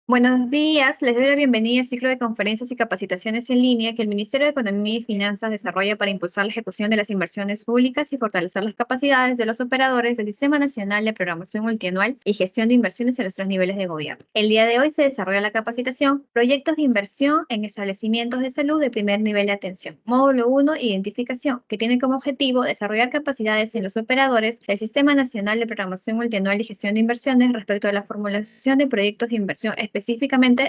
Buenos días, les doy la bienvenida al ciclo de conferencias y capacitaciones en línea que el Ministerio de Economía y Finanzas desarrolla para impulsar la ejecución de las inversiones públicas y fortalecer las capacidades de los operadores del Sistema Nacional de Programación Multianual y Gestión de Inversiones en los tres niveles de gobierno. El día de hoy se desarrolla la capacitación Proyectos de Inversión en Establecimientos de Salud de primer nivel de atención, módulo 1, Identificación, que tiene como objetivo desarrollar capacidades en los operadores del Sistema Nacional de Programación Multianual y Gestión de Inversiones respecto a la formulación de proyectos de inversión específicamente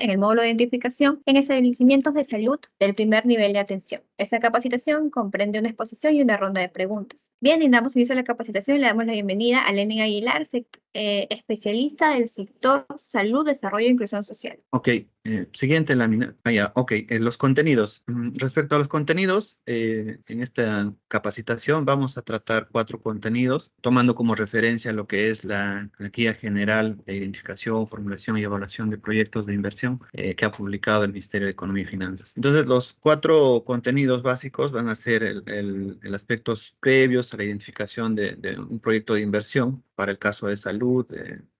en el módulo de identificación en establecimientos de salud del primer nivel de atención. Esta capacitación comprende una exposición y una ronda de preguntas. Bien, y damos inicio a la capacitación y le damos la bienvenida a Lenin Aguilar, especialista del sector salud, desarrollo e inclusión social. Ok, siguiente lámina. Ok, los contenidos. Respecto a los contenidos, en esta capacitación vamos a tratar 4 contenidos, tomando como referencia lo que es la guía general de identificación, formulación y evaluación de proyectos de inversión que ha publicado el Ministerio de Economía y Finanzas. Entonces, los 4 contenidos básicos van a ser el aspectos previos a la identificación de un proyecto de inversión para el caso de salud,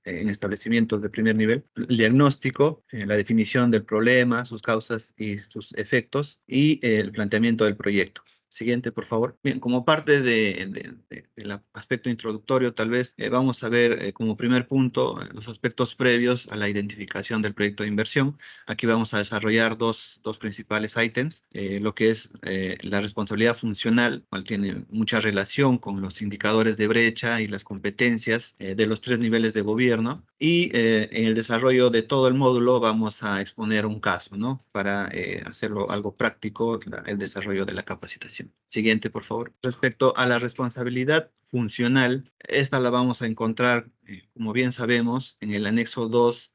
en establecimientos de primer nivel, el diagnóstico, la definición del problema, sus causas y sus efectos, y el planteamiento del proyecto. Siguiente, por favor. Bien, como parte del aspecto introductorio, tal vez vamos a ver como primer punto los aspectos previos a la identificación del proyecto de inversión. Aquí vamos a desarrollar dos principales ítems, lo que es la responsabilidad funcional, cual tiene mucha relación con los indicadores de brecha y las competencias de los tres niveles de gobierno. Y en el desarrollo de todo el módulo vamos a exponer un caso, ¿no? Para hacerlo algo práctico, el desarrollo de la capacitación. Siguiente, por favor. Respecto a la responsabilidad funcional, esta la vamos a encontrar, como bien sabemos, en el anexo 2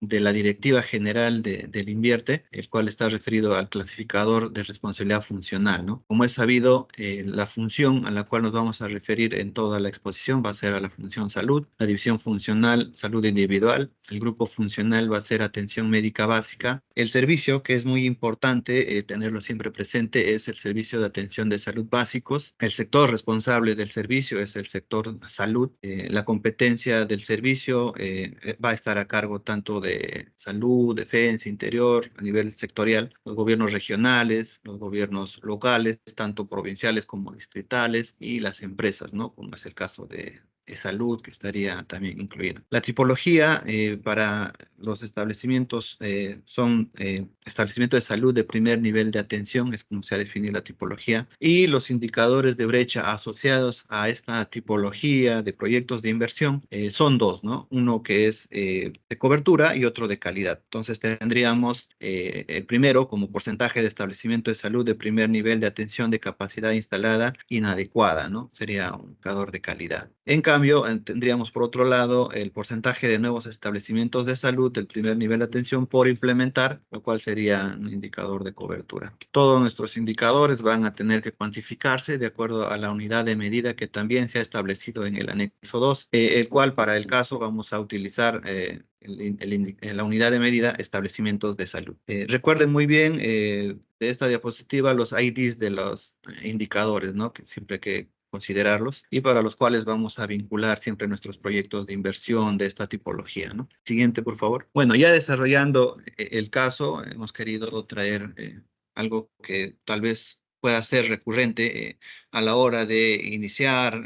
de la Directiva General del Invierte, el cual está referido al clasificador de responsabilidad funcional, ¿no? Como es sabido, la función a la cual nos vamos a referir en toda la exposición va a ser a la función salud, la división funcional salud individual, el grupo funcional va a ser atención médica básica, el servicio, que es muy importante tenerlo siempre presente, es el servicio de atención de salud básicos, el sector responsable del servicio es el sector salud, la competencia del servicio va a estar a cargo tanto de salud, defensa, interior, a nivel sectorial, los gobiernos regionales, los gobiernos locales, tanto provinciales como distritales, y las empresas, ¿no? Como es el caso de salud, que estaría también incluida. La tipología para los establecimientos son establecimientos de salud de primer nivel de atención, es como se ha definido la tipología, y los indicadores de brecha asociados a esta tipología de proyectos de inversión son dos, ¿no? Uno que es de cobertura y otro de calidad. Entonces tendríamos el primero como porcentaje de establecimiento de salud de primer nivel de atención de capacidad instalada inadecuada, ¿no? Sería un indicador de calidad. En cambio, tendríamos por otro lado el porcentaje de nuevos establecimientos de salud del primer nivel de atención por implementar, lo cual sería un indicador de cobertura. Todos nuestros indicadores van a tener que cuantificarse de acuerdo a la unidad de medida que también se ha establecido en el anexo 2, el cual para el caso vamos a utilizar en la unidad de medida establecimientos de salud. Recuerden muy bien de esta diapositiva los IDs de los indicadores, ¿no? Que siempre hay que considerarlos y para los cuales vamos a vincular siempre nuestros proyectos de inversión de esta tipología, ¿no? Siguiente, por favor. Bueno, ya desarrollando el caso, hemos querido traer algo que tal vez pueda ser recurrente a la hora de iniciar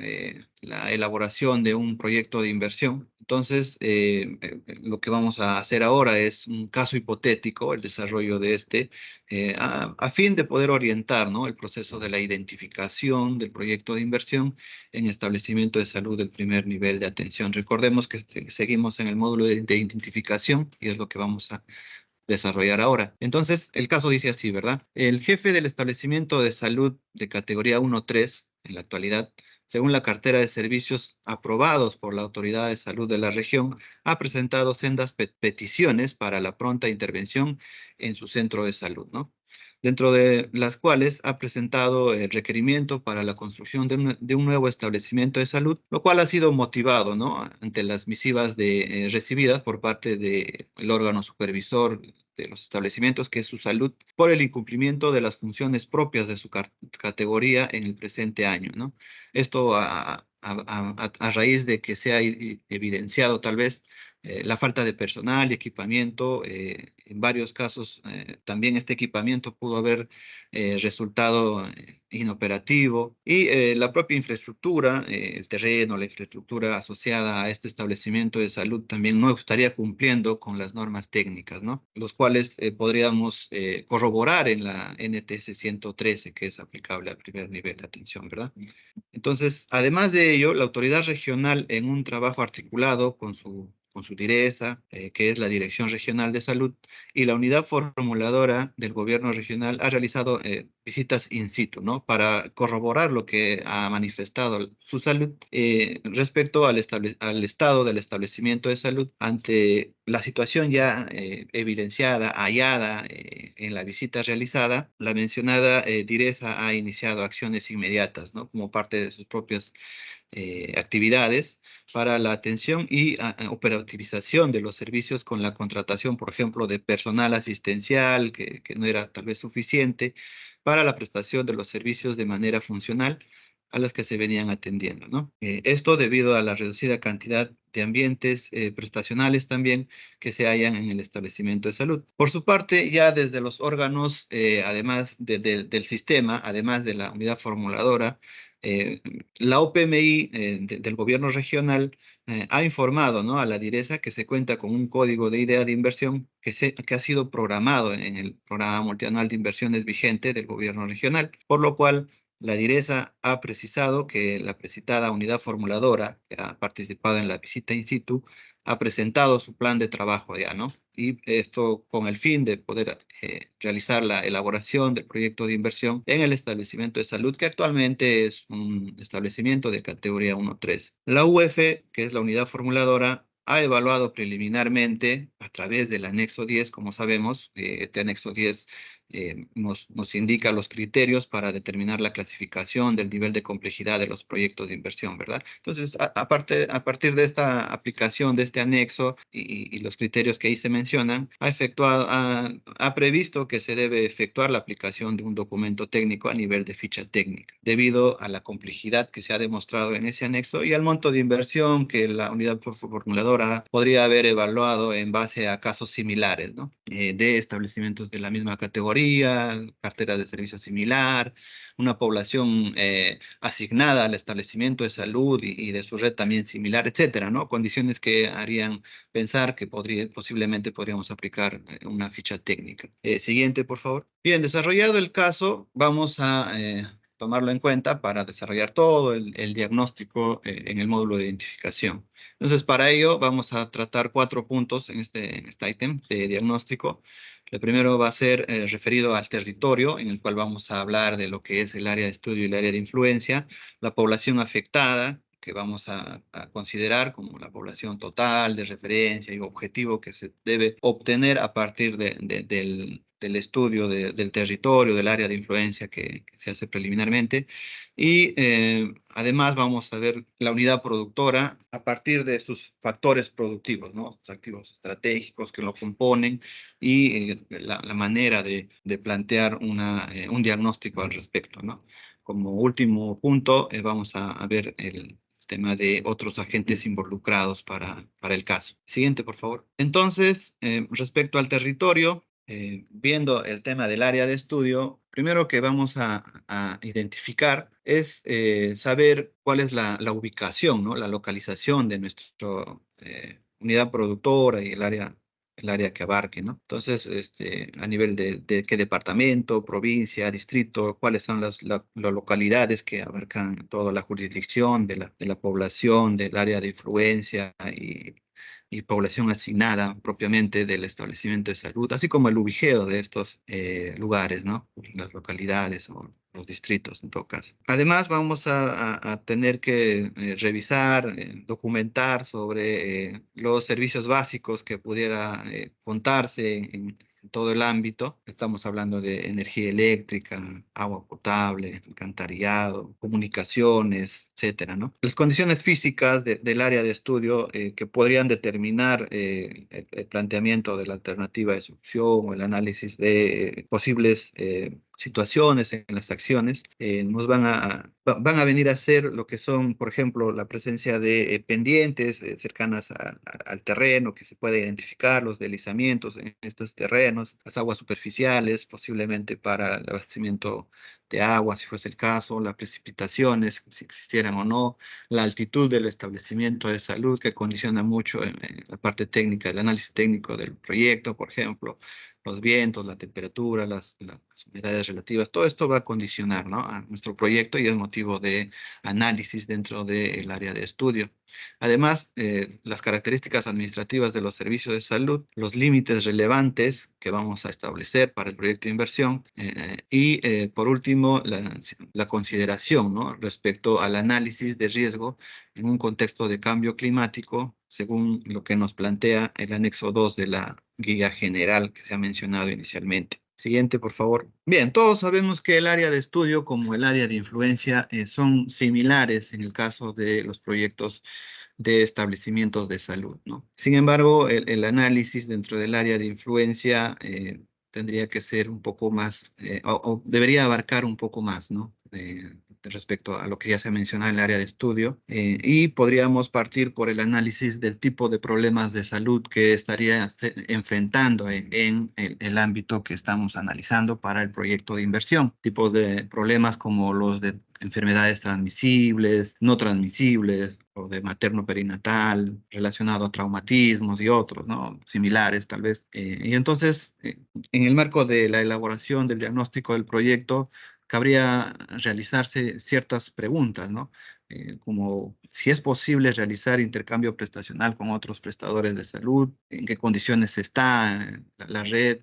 la elaboración de un proyecto de inversión. Entonces, lo que vamos a hacer ahora es un caso hipotético, el desarrollo de este, a fin de poder orientar, ¿no? El proceso de la identificación del proyecto de inversión en establecimiento de salud del primer nivel de atención. Recordemos que seguimos en el módulo de identificación y es lo que vamos a desarrollar ahora. Entonces, el caso dice así, ¿verdad? El jefe del establecimiento de salud de categoría 1-3, en la actualidad, según la cartera de servicios aprobados por la Autoridad de Salud de la región, ha presentado sendas peticiones para la pronta intervención en su centro de salud, ¿no? Dentro de las cuales ha presentado el requerimiento para la construcción de un nuevo establecimiento de salud, lo cual ha sido motivado, ¿no? Ante las misivas recibidas por parte del órgano supervisor de los establecimientos, que es su salud, por el incumplimiento de las funciones propias de su categoría en el presente año, ¿no? Esto a raíz de que se ha evidenciado tal vez la falta de personal y equipamiento. En varios casos también este equipamiento pudo haber resultado inoperativo y la propia infraestructura, el terreno, la infraestructura asociada a este establecimiento de salud también no estaría cumpliendo con las normas técnicas, ¿no? Los cuales podríamos corroborar en la NTS 113, que es aplicable al primer nivel de atención, ¿verdad? Entonces, además de ello, la autoridad regional, en un trabajo articulado con su direza, que es la Dirección Regional de Salud, y la unidad formuladora del gobierno regional, ha realizado visitas in situ, ¿no? Para corroborar lo que ha manifestado su salud respecto al estado del establecimiento de salud ante la situación ya evidenciada, hallada en la visita realizada. La mencionada direza ha iniciado acciones inmediatas, ¿no? Como parte de sus propias actividades para la atención y operativización de los servicios con la contratación, por ejemplo, de personal asistencial, que no era tal vez suficiente, para la prestación de los servicios de manera funcional a las que se venían atendiendo, ¿no? Esto debido a la reducida cantidad de ambientes prestacionales también que se hallan en el establecimiento de salud. Por su parte, ya desde los órganos, además del sistema, además de la unidad formuladora, eh, la OPMI del gobierno regional ha informado, ¿no?, a la direza que se cuenta con un código de idea de inversión que ha sido programado en el programa multianual de inversiones vigente del gobierno regional, por lo cual la direza ha precisado que la precitada unidad formuladora, que ha participado en la visita in situ, ha presentado su plan de trabajo ya, ¿no? Y esto con el fin de poder realizar la elaboración del proyecto de inversión en el establecimiento de salud, que actualmente es un establecimiento de categoría 1-3. La UF, que es la unidad formuladora, ha evaluado preliminarmente a través del anexo 10, como sabemos, este anexo 10 nos indica los criterios para determinar la clasificación del nivel de complejidad de los proyectos de inversión, ¿verdad? Entonces, a partir de esta aplicación de este anexo y los criterios que ahí se mencionan, ha previsto que se debe efectuar la aplicación de un documento técnico a nivel de ficha técnica, debido a la complejidad que se ha demostrado en ese anexo y al monto de inversión que la unidad formuladora podría haber evaluado en base a casos similares, ¿no? De establecimientos de la misma categoría, cartera de servicio similar, una población asignada al establecimiento de salud y de su red también similar, etcétera, ¿no? Condiciones que harían pensar que posiblemente podríamos aplicar una ficha técnica. Siguiente, por favor. Bien, desarrollado el caso, vamos a tomarlo en cuenta para desarrollar todo el diagnóstico en el módulo de identificación. Entonces, para ello vamos a tratar 4 puntos en este ítem de diagnóstico. El primero va a ser referido al territorio, en el cual vamos a hablar de lo que es el área de estudio y el área de influencia, la población afectada, que vamos a considerar como la población total de referencia y objetivo que se debe obtener a partir del estudio del territorio, del área de influencia que se hace preliminarmente. Y además vamos a ver la unidad productora a partir de sus factores productivos, ¿no? Los activos estratégicos que lo componen y la manera de plantear un diagnóstico al respecto, ¿no? Como último punto, vamos a ver el tema de otros agentes involucrados para el caso. Siguiente, por favor. Entonces, respecto al territorio, viendo el tema del área de estudio, primero que vamos a identificar es saber cuál es la ubicación, ¿no? La localización de nuestra unidad productora y el área que abarque, ¿no? Entonces, a nivel de qué departamento, provincia, distrito, cuáles son las localidades que abarcan toda la jurisdicción de la población, del área de influencia y población asignada propiamente del establecimiento de salud, así como el ubigeo de estos lugares, ¿no? Las localidades o los distritos en todo caso. Además, vamos a tener que revisar, documentar sobre los servicios básicos que pudiera contarse en todo el ámbito. Estamos hablando de energía eléctrica, agua potable, alcantarillado, comunicaciones, etcétera, ¿no? Las condiciones físicas del área de estudio que podrían determinar el planteamiento de la alternativa de solución o el análisis de posibles situaciones, en las acciones, nos van a venir a hacer lo que son, por ejemplo, la presencia de pendientes cercanas al terreno, que se puede identificar, los deslizamientos en estos terrenos, las aguas superficiales, posiblemente para el abastecimiento de agua, si fuese el caso, las precipitaciones, si existieran o no, la altitud del establecimiento de salud, que condiciona mucho en la parte técnica, el análisis técnico del proyecto, por ejemplo, los vientos, la temperatura, las humedades relativas, todo esto va a condicionar, ¿no?, a nuestro proyecto y es motivo de análisis dentro del área de estudio. Además, las características administrativas de los servicios de salud, los límites relevantes que vamos a establecer para el proyecto de inversión y, por último, la consideración, ¿no?, respecto al análisis de riesgo en un contexto de cambio climático, según lo que nos plantea el anexo 2 de la guía general que se ha mencionado inicialmente. Siguiente, por favor. Bien, todos sabemos que el área de estudio como el área de influencia son similares en el caso de los proyectos de establecimientos de salud, ¿no? Sin embargo, el análisis dentro del área de influencia tendría que ser un poco más, o debería abarcar un poco más, ¿no? Respecto a lo que ya se menciona en el área de estudio, y podríamos partir por el análisis del tipo de problemas de salud que estaría enfrentando en el ámbito que estamos analizando para el proyecto de inversión. Tipos de problemas como los de enfermedades transmisibles, no transmisibles, o de materno-perinatal, relacionado a traumatismos y otros, ¿no?, similares tal vez. Y entonces, en el marco de la elaboración del diagnóstico del proyecto, cabría realizarse ciertas preguntas, ¿no? Como si es posible realizar intercambio prestacional con otros prestadores de salud, en qué condiciones está la red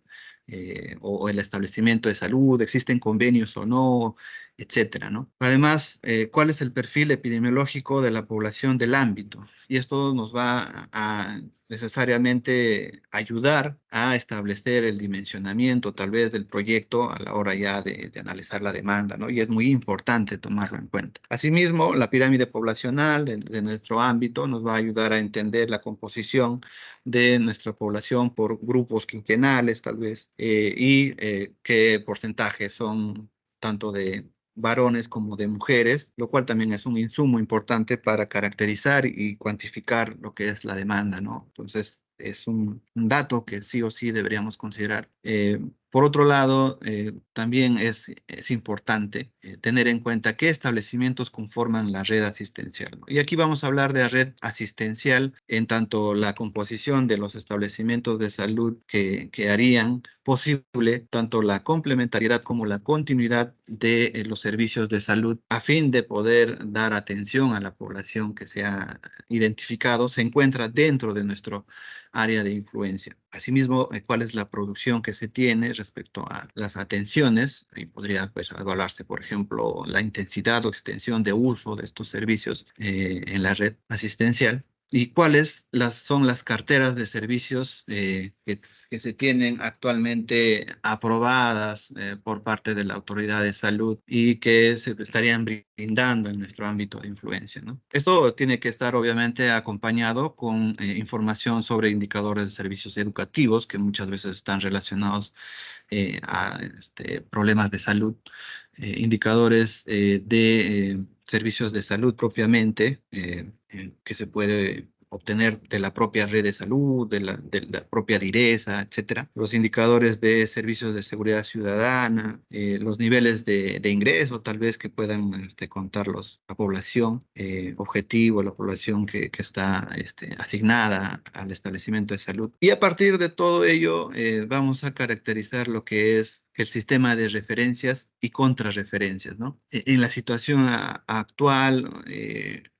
o el establecimiento de salud, existen convenios o no, etcétera, ¿no? Además, ¿cuál es el perfil epidemiológico de la población del ámbito? Y esto nos va a necesariamente ayudar a establecer el dimensionamiento tal vez del proyecto a la hora ya de analizar la demanda, ¿no? Y es muy importante tomarlo en cuenta. Asimismo, la pirámide poblacional de nuestro ámbito nos va a ayudar a entender la composición de nuestra población por grupos quinquenales tal vez y qué porcentajes son tanto de varones como de mujeres, lo cual también es un insumo importante para caracterizar y cuantificar lo que es la demanda, ¿no? Entonces, es un dato que sí o sí deberíamos considerar. Por otro lado, también es importante tener en cuenta qué establecimientos conforman la red asistencial, ¿no? Y aquí vamos a hablar de la red asistencial en tanto la composición de los establecimientos de salud que harían posible tanto la complementariedad como la continuidad de los servicios de salud a fin de poder dar atención a la población que se ha identificado, se encuentra dentro de nuestro área de influencia. Asimismo, cuál es la producción que se tiene respecto a las atenciones, y podría pues evaluarse, por ejemplo, la intensidad o extensión de uso de estos servicios en la red asistencial. ¿Y cuáles son las carteras de servicios que se tienen actualmente aprobadas por parte de la Autoridad de Salud y que se estarían brindando en nuestro ámbito de influencia, ¿no? Esto tiene que estar obviamente acompañado con información sobre indicadores de servicios educativos que muchas veces están relacionados a problemas de salud, indicadores de servicios de salud propiamente, que se puede obtener de la propia red de salud, de la propia direza, etcétera. Los indicadores de servicios de seguridad ciudadana, los niveles de ingreso tal vez que puedan contarlos la población objetivo, la población que está asignada al establecimiento de salud. Y a partir de todo ello vamos a caracterizar lo que es el sistema de referencias y contrarreferencias, ¿no? En la situación actual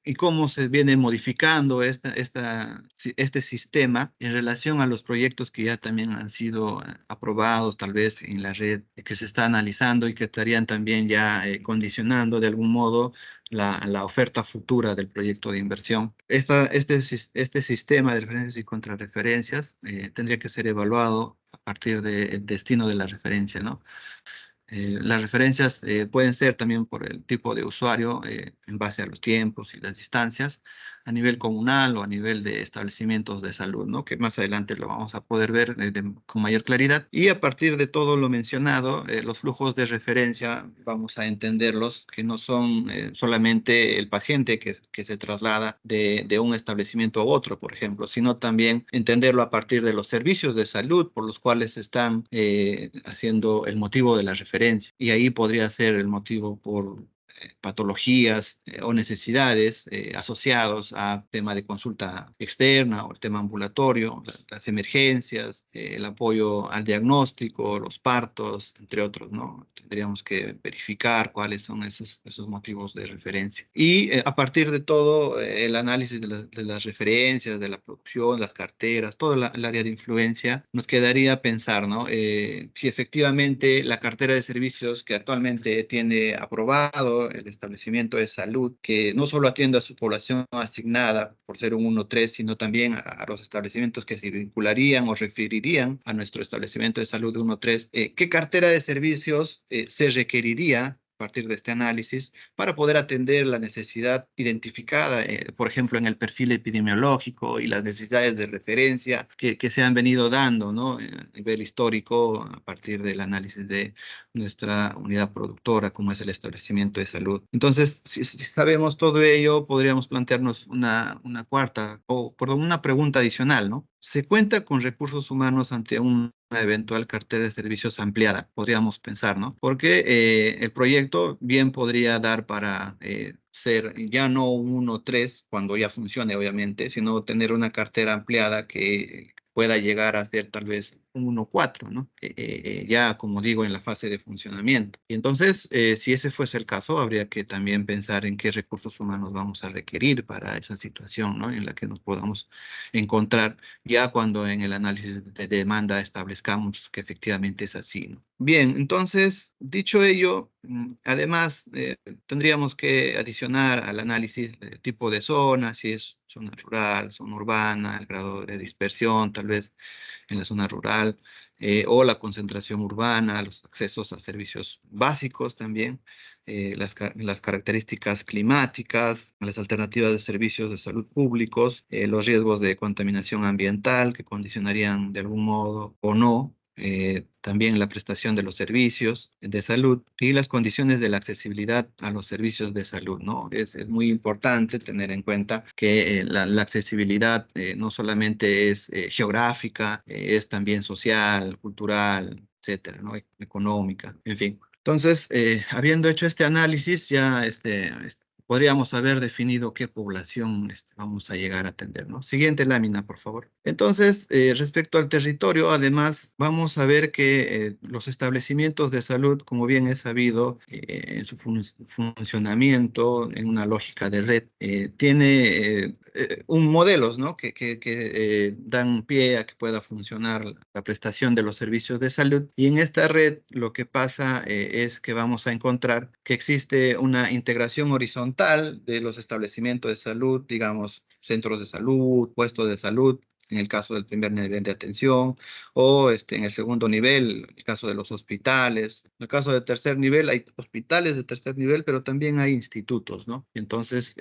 y cómo se viene modificando este sistema en relación a los proyectos que ya también han sido aprobados tal vez en la red que se está analizando y que estarían también ya condicionando de algún modo la oferta futura del proyecto de inversión. Este sistema de referencias y contrarreferencias tendría que ser evaluado a partir del destino de la referencia, ¿no? Las referencias pueden ser también por el tipo de usuario en base a los tiempos y las distancias, a nivel comunal o a nivel de establecimientos de salud, ¿no? Que más adelante lo vamos a poder ver con mayor claridad. Y a partir de todo lo mencionado, los flujos de referencia vamos a entenderlos que no son solamente el paciente que se traslada de un establecimiento a otro, por ejemplo, sino también entenderlo a partir de los servicios de salud por los cuales están haciendo el motivo de la referencia. Y ahí podría ser el motivo por patologías o necesidades asociados a tema de consulta externa o el tema ambulatorio, las emergencias, el apoyo al diagnóstico, los partos, entre otros, ¿no? Tendríamos que verificar cuáles son esos motivos de referencia. Y a partir de todo, el análisis de las referencias, de la producción, las carteras, todo el área de influencia, nos quedaría pensar, ¿no? Si efectivamente la cartera de servicios que actualmente tiene aprobado el establecimiento de salud, que no solo atiende a su población asignada por ser un 1-3, sino también a los establecimientos que se vincularían o referirían a nuestro establecimiento de salud de 1-3, ¿qué cartera de servicios se requeriría a partir de este análisis para poder atender la necesidad identificada, por ejemplo, en el perfil epidemiológico y las necesidades de referencia que se han venido dando, ¿no? A nivel histórico, a partir del análisis de nuestra unidad productora, como es el establecimiento de salud. Entonces, si sabemos todo ello, podríamos plantearnos una cuarta o perdón, una pregunta adicional, ¿no? ¿Se cuenta con recursos humanos ante una eventual cartera de servicios ampliada? Podríamos pensar, ¿no? Porque el proyecto bien podría dar para ser ya no un 1-3 cuando ya funcione, obviamente, sino tener una cartera ampliada que pueda llegar a ser tal vez un 1-4, ¿no? Ya, como digo, en la fase de funcionamiento. Y entonces, si ese fuese el caso, habría que también pensar en qué recursos humanos vamos a requerir para esa situación, ¿no? En la que nos podamos encontrar ya cuando en el análisis de demanda establezcamos que efectivamente es así, ¿no? Bien, entonces, dicho ello, además tendríamos que adicionar al análisis el tipo de zona, si es zona rural, zona urbana, el grado de dispersión, tal vez en la zona rural, o la concentración urbana, los accesos a servicios básicos también, las características climáticas, las alternativas de servicios de salud públicos, los riesgos de contaminación ambiental que condicionarían de algún modo o no también la prestación de los servicios de salud y las condiciones de la accesibilidad a los servicios de salud, ¿no? Es muy importante tener en cuenta que la accesibilidad no solamente es geográfica, es también social, cultural, etcétera, ¿no? Económica, en fin. Entonces, habiendo hecho este análisis, ya podríamos haber definido qué población vamos a llegar a atender, ¿no? Siguiente lámina, por favor. Entonces, respecto al territorio, además, vamos a ver que los establecimientos de salud, como bien es sabido, en su funcionamiento, en una lógica de red, tiene un modelos, ¿no? Que dan pie a que pueda funcionar la prestación de los servicios de salud. Y en esta red lo que pasa es que vamos a encontrar que existe una integración horizontal de los establecimientos de salud, digamos, centros de salud, puestos de salud, en el caso del primer nivel de atención, o en el segundo nivel, el caso de los hospitales. En el caso del tercer nivel, hay hospitales de tercer nivel, pero también hay institutos, ¿no? Entonces,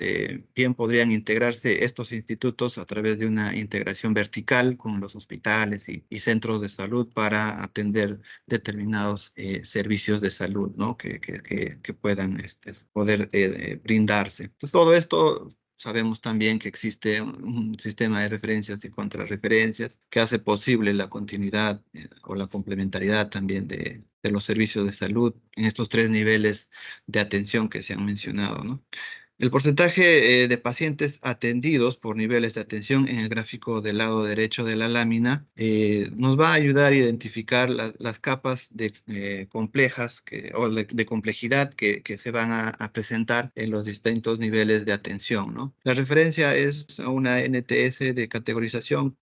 bien podrían integrarse estos institutos a través de una integración vertical con los hospitales y centros de salud para atender determinados servicios de salud, ¿no? Que puedan poder brindarse. Entonces, todo esto sabemos también que existe un sistema de referencias y contrarreferencias que hace posible la continuidad o la complementariedad también de los servicios de salud en estos tres niveles de atención que se han mencionado, ¿no? El porcentaje de pacientes atendidos por niveles de atención en el gráfico del lado derecho de la lámina nos va a ayudar a identificar las capas complejas o de complejidad que se van a presentar en los distintos niveles de atención, ¿no? La referencia es una NTS de categorización.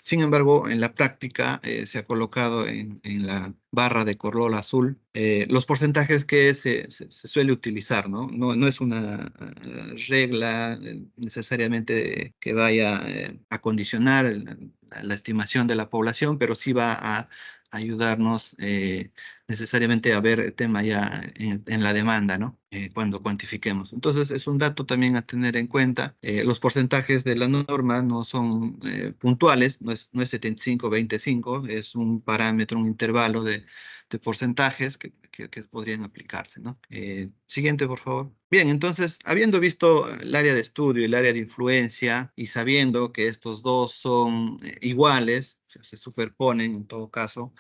Sin embargo, en la práctica se ha colocado en la barra de color azul los porcentajes que se suele utilizar, ¿no? No es una regla necesariamente que vaya a condicionar la estimación de la población, pero sí va a ayudarnos necesariamente a ver el tema ya en la demanda, ¿no? Cuando cuantifiquemos. Entonces, es un dato también a tener en cuenta. Los porcentajes de la norma no son puntuales, no es 75-25, es un parámetro, un intervalo de porcentajes que podrían aplicarse, ¿no? Siguiente, por favor. Bien, entonces, habiendo visto el área de estudio y el área de influencia y sabiendo que estos dos son iguales, se superponen en todo caso,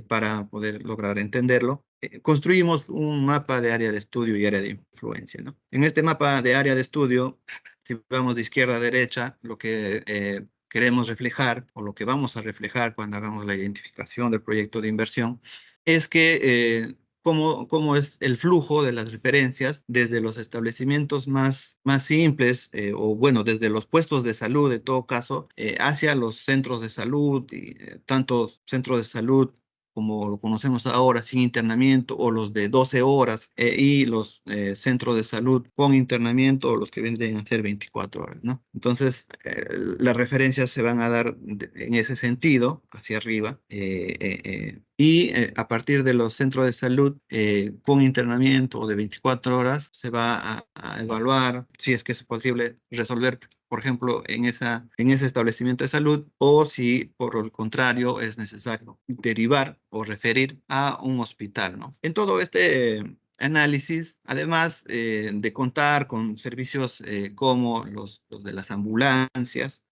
para poder lograr entenderlo, construimos un mapa de área de estudio y área de influencia, ¿no? En este mapa de área de estudio, si vamos de izquierda a derecha, lo que queremos reflejar o lo que vamos a reflejar cuando hagamos la identificación del proyecto de inversión es que cómo es el flujo de las referencias desde los establecimientos más simples, o bueno, desde los puestos de salud, en todo caso, hacia los centros de salud, y, tanto centros de salud como lo conocemos ahora, sin internamiento, o los de 12 horas, y los centros de salud con internamiento, o los que vendrían a ser 24 horas, ¿no? Entonces, las referencias se van a dar en ese sentido, hacia arriba, y a partir de los centros de salud con internamiento de 24 horas, se va a evaluar si es que es posible resolver, por ejemplo, en ese establecimiento de salud, o si por el contrario es necesario derivar o referir a un hospital, ¿no? En todo este análisis, además de contar con servicios como los de las ambulancias,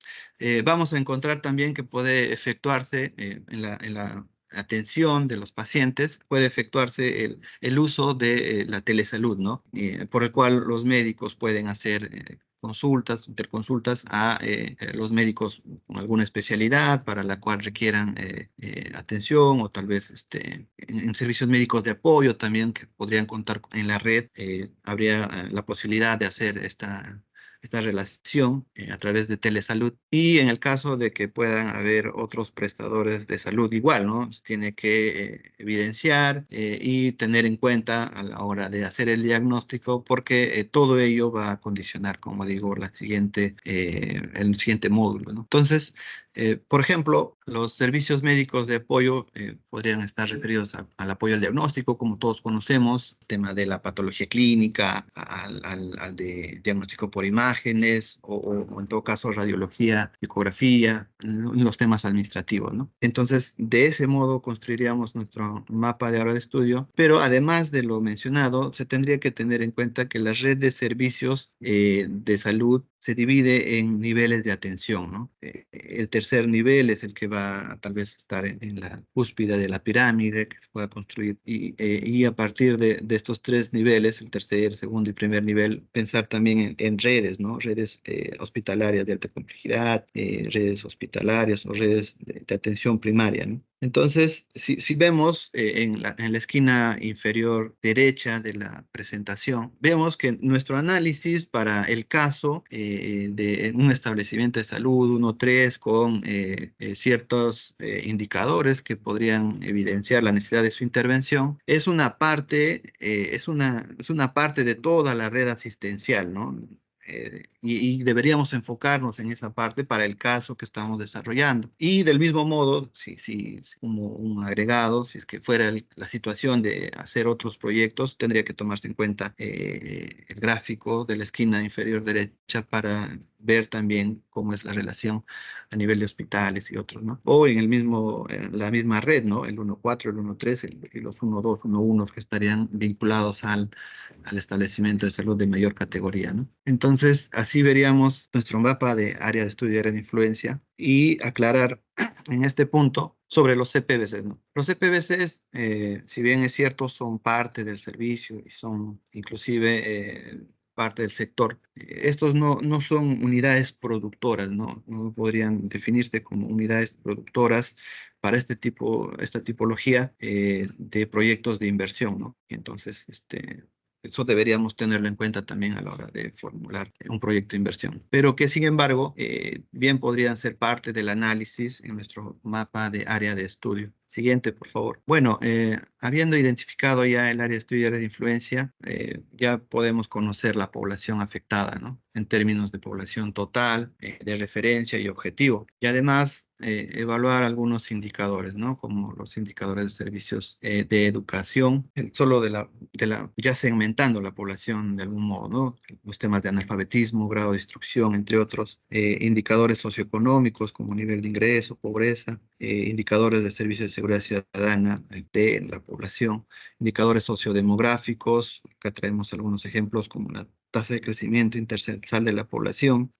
vamos a encontrar también que puede efectuarse en la atención de los pacientes, puede efectuarse el uso de la telesalud, ¿no? Por el cual los médicos pueden hacer consultas, interconsultas a los médicos con alguna especialidad para la cual requieran atención, o tal vez en servicios médicos de apoyo también que podrían contar en la red, habría la posibilidad de hacer esta relación a través de telesalud. Y en el caso de que puedan haber otros prestadores de salud igual, ¿no? Se tiene que evidenciar y tener en cuenta a la hora de hacer el diagnóstico, porque todo ello va a condicionar, como digo, el siguiente módulo, ¿no? Entonces, por ejemplo, los servicios médicos de apoyo podrían estar referidos al apoyo al diagnóstico, como todos conocemos, el tema de la patología clínica, al de diagnóstico por imágenes, o en todo caso radiología, ecografía, en los temas administrativos, ¿no? Entonces, de ese modo construiríamos nuestro mapa de área de estudio, pero además de lo mencionado, se tendría que tener en cuenta que la red de servicios de salud se divide en niveles de atención, ¿no? El tercer nivel es el que va a tal vez estar en la cúspide de la pirámide que se pueda construir, y a partir de estos tres niveles, el tercer, segundo y primer nivel, pensar también en redes, ¿no? Redes hospitalarias de alta complejidad, redes hospitalarias o redes de atención primaria, ¿no? Entonces, si vemos en la esquina inferior derecha de la presentación, vemos que nuestro análisis para el caso de un establecimiento de salud 1-3 con ciertos indicadores que podrían evidenciar la necesidad de su intervención, es una parte de toda la red asistencial, ¿no? Y deberíamos enfocarnos en esa parte para el caso que estamos desarrollando. Y del mismo modo, si como un agregado, si es que fuera la situación de hacer otros proyectos, tendría que tomarse en cuenta el gráfico de la esquina inferior derecha para ver también cómo es la relación a nivel de hospitales y otros, ¿no? O en la misma red, ¿no? El 1-4, el 1-3 y los 1-2, 1-1 que estarían vinculados al establecimiento de salud de mayor categoría, ¿no? Entonces, así veríamos nuestro mapa de área de estudio y área de influencia, y aclarar en este punto sobre los CPVCs, ¿no? Los CPVCs, si bien es cierto, son parte del servicio y son inclusive parte del sector. Estos no son unidades productoras, ¿no? No podrían definirse como unidades productoras para esta tipología de proyectos de inversión, ¿no? Y entonces, eso deberíamos tenerlo en cuenta también a la hora de formular un proyecto de inversión, pero que sin embargo bien podrían ser parte del análisis en nuestro mapa de área de estudio. Siguiente, por favor. Bueno, habiendo identificado ya el área de estudio y área de influencia, ya podemos conocer la población afectada, ¿no? En términos de población total, de referencia y objetivo. Y además evaluar algunos indicadores, ¿no? Como los indicadores de servicios de educación, solo ya segmentando la población de algún modo, ¿no? Los temas de analfabetismo, grado de instrucción, entre otros, indicadores socioeconómicos como nivel de ingreso, pobreza, indicadores de servicios de seguridad ciudadana de la población, indicadores sociodemográficos, acá traemos algunos ejemplos como la tasa de crecimiento intercensal de la población,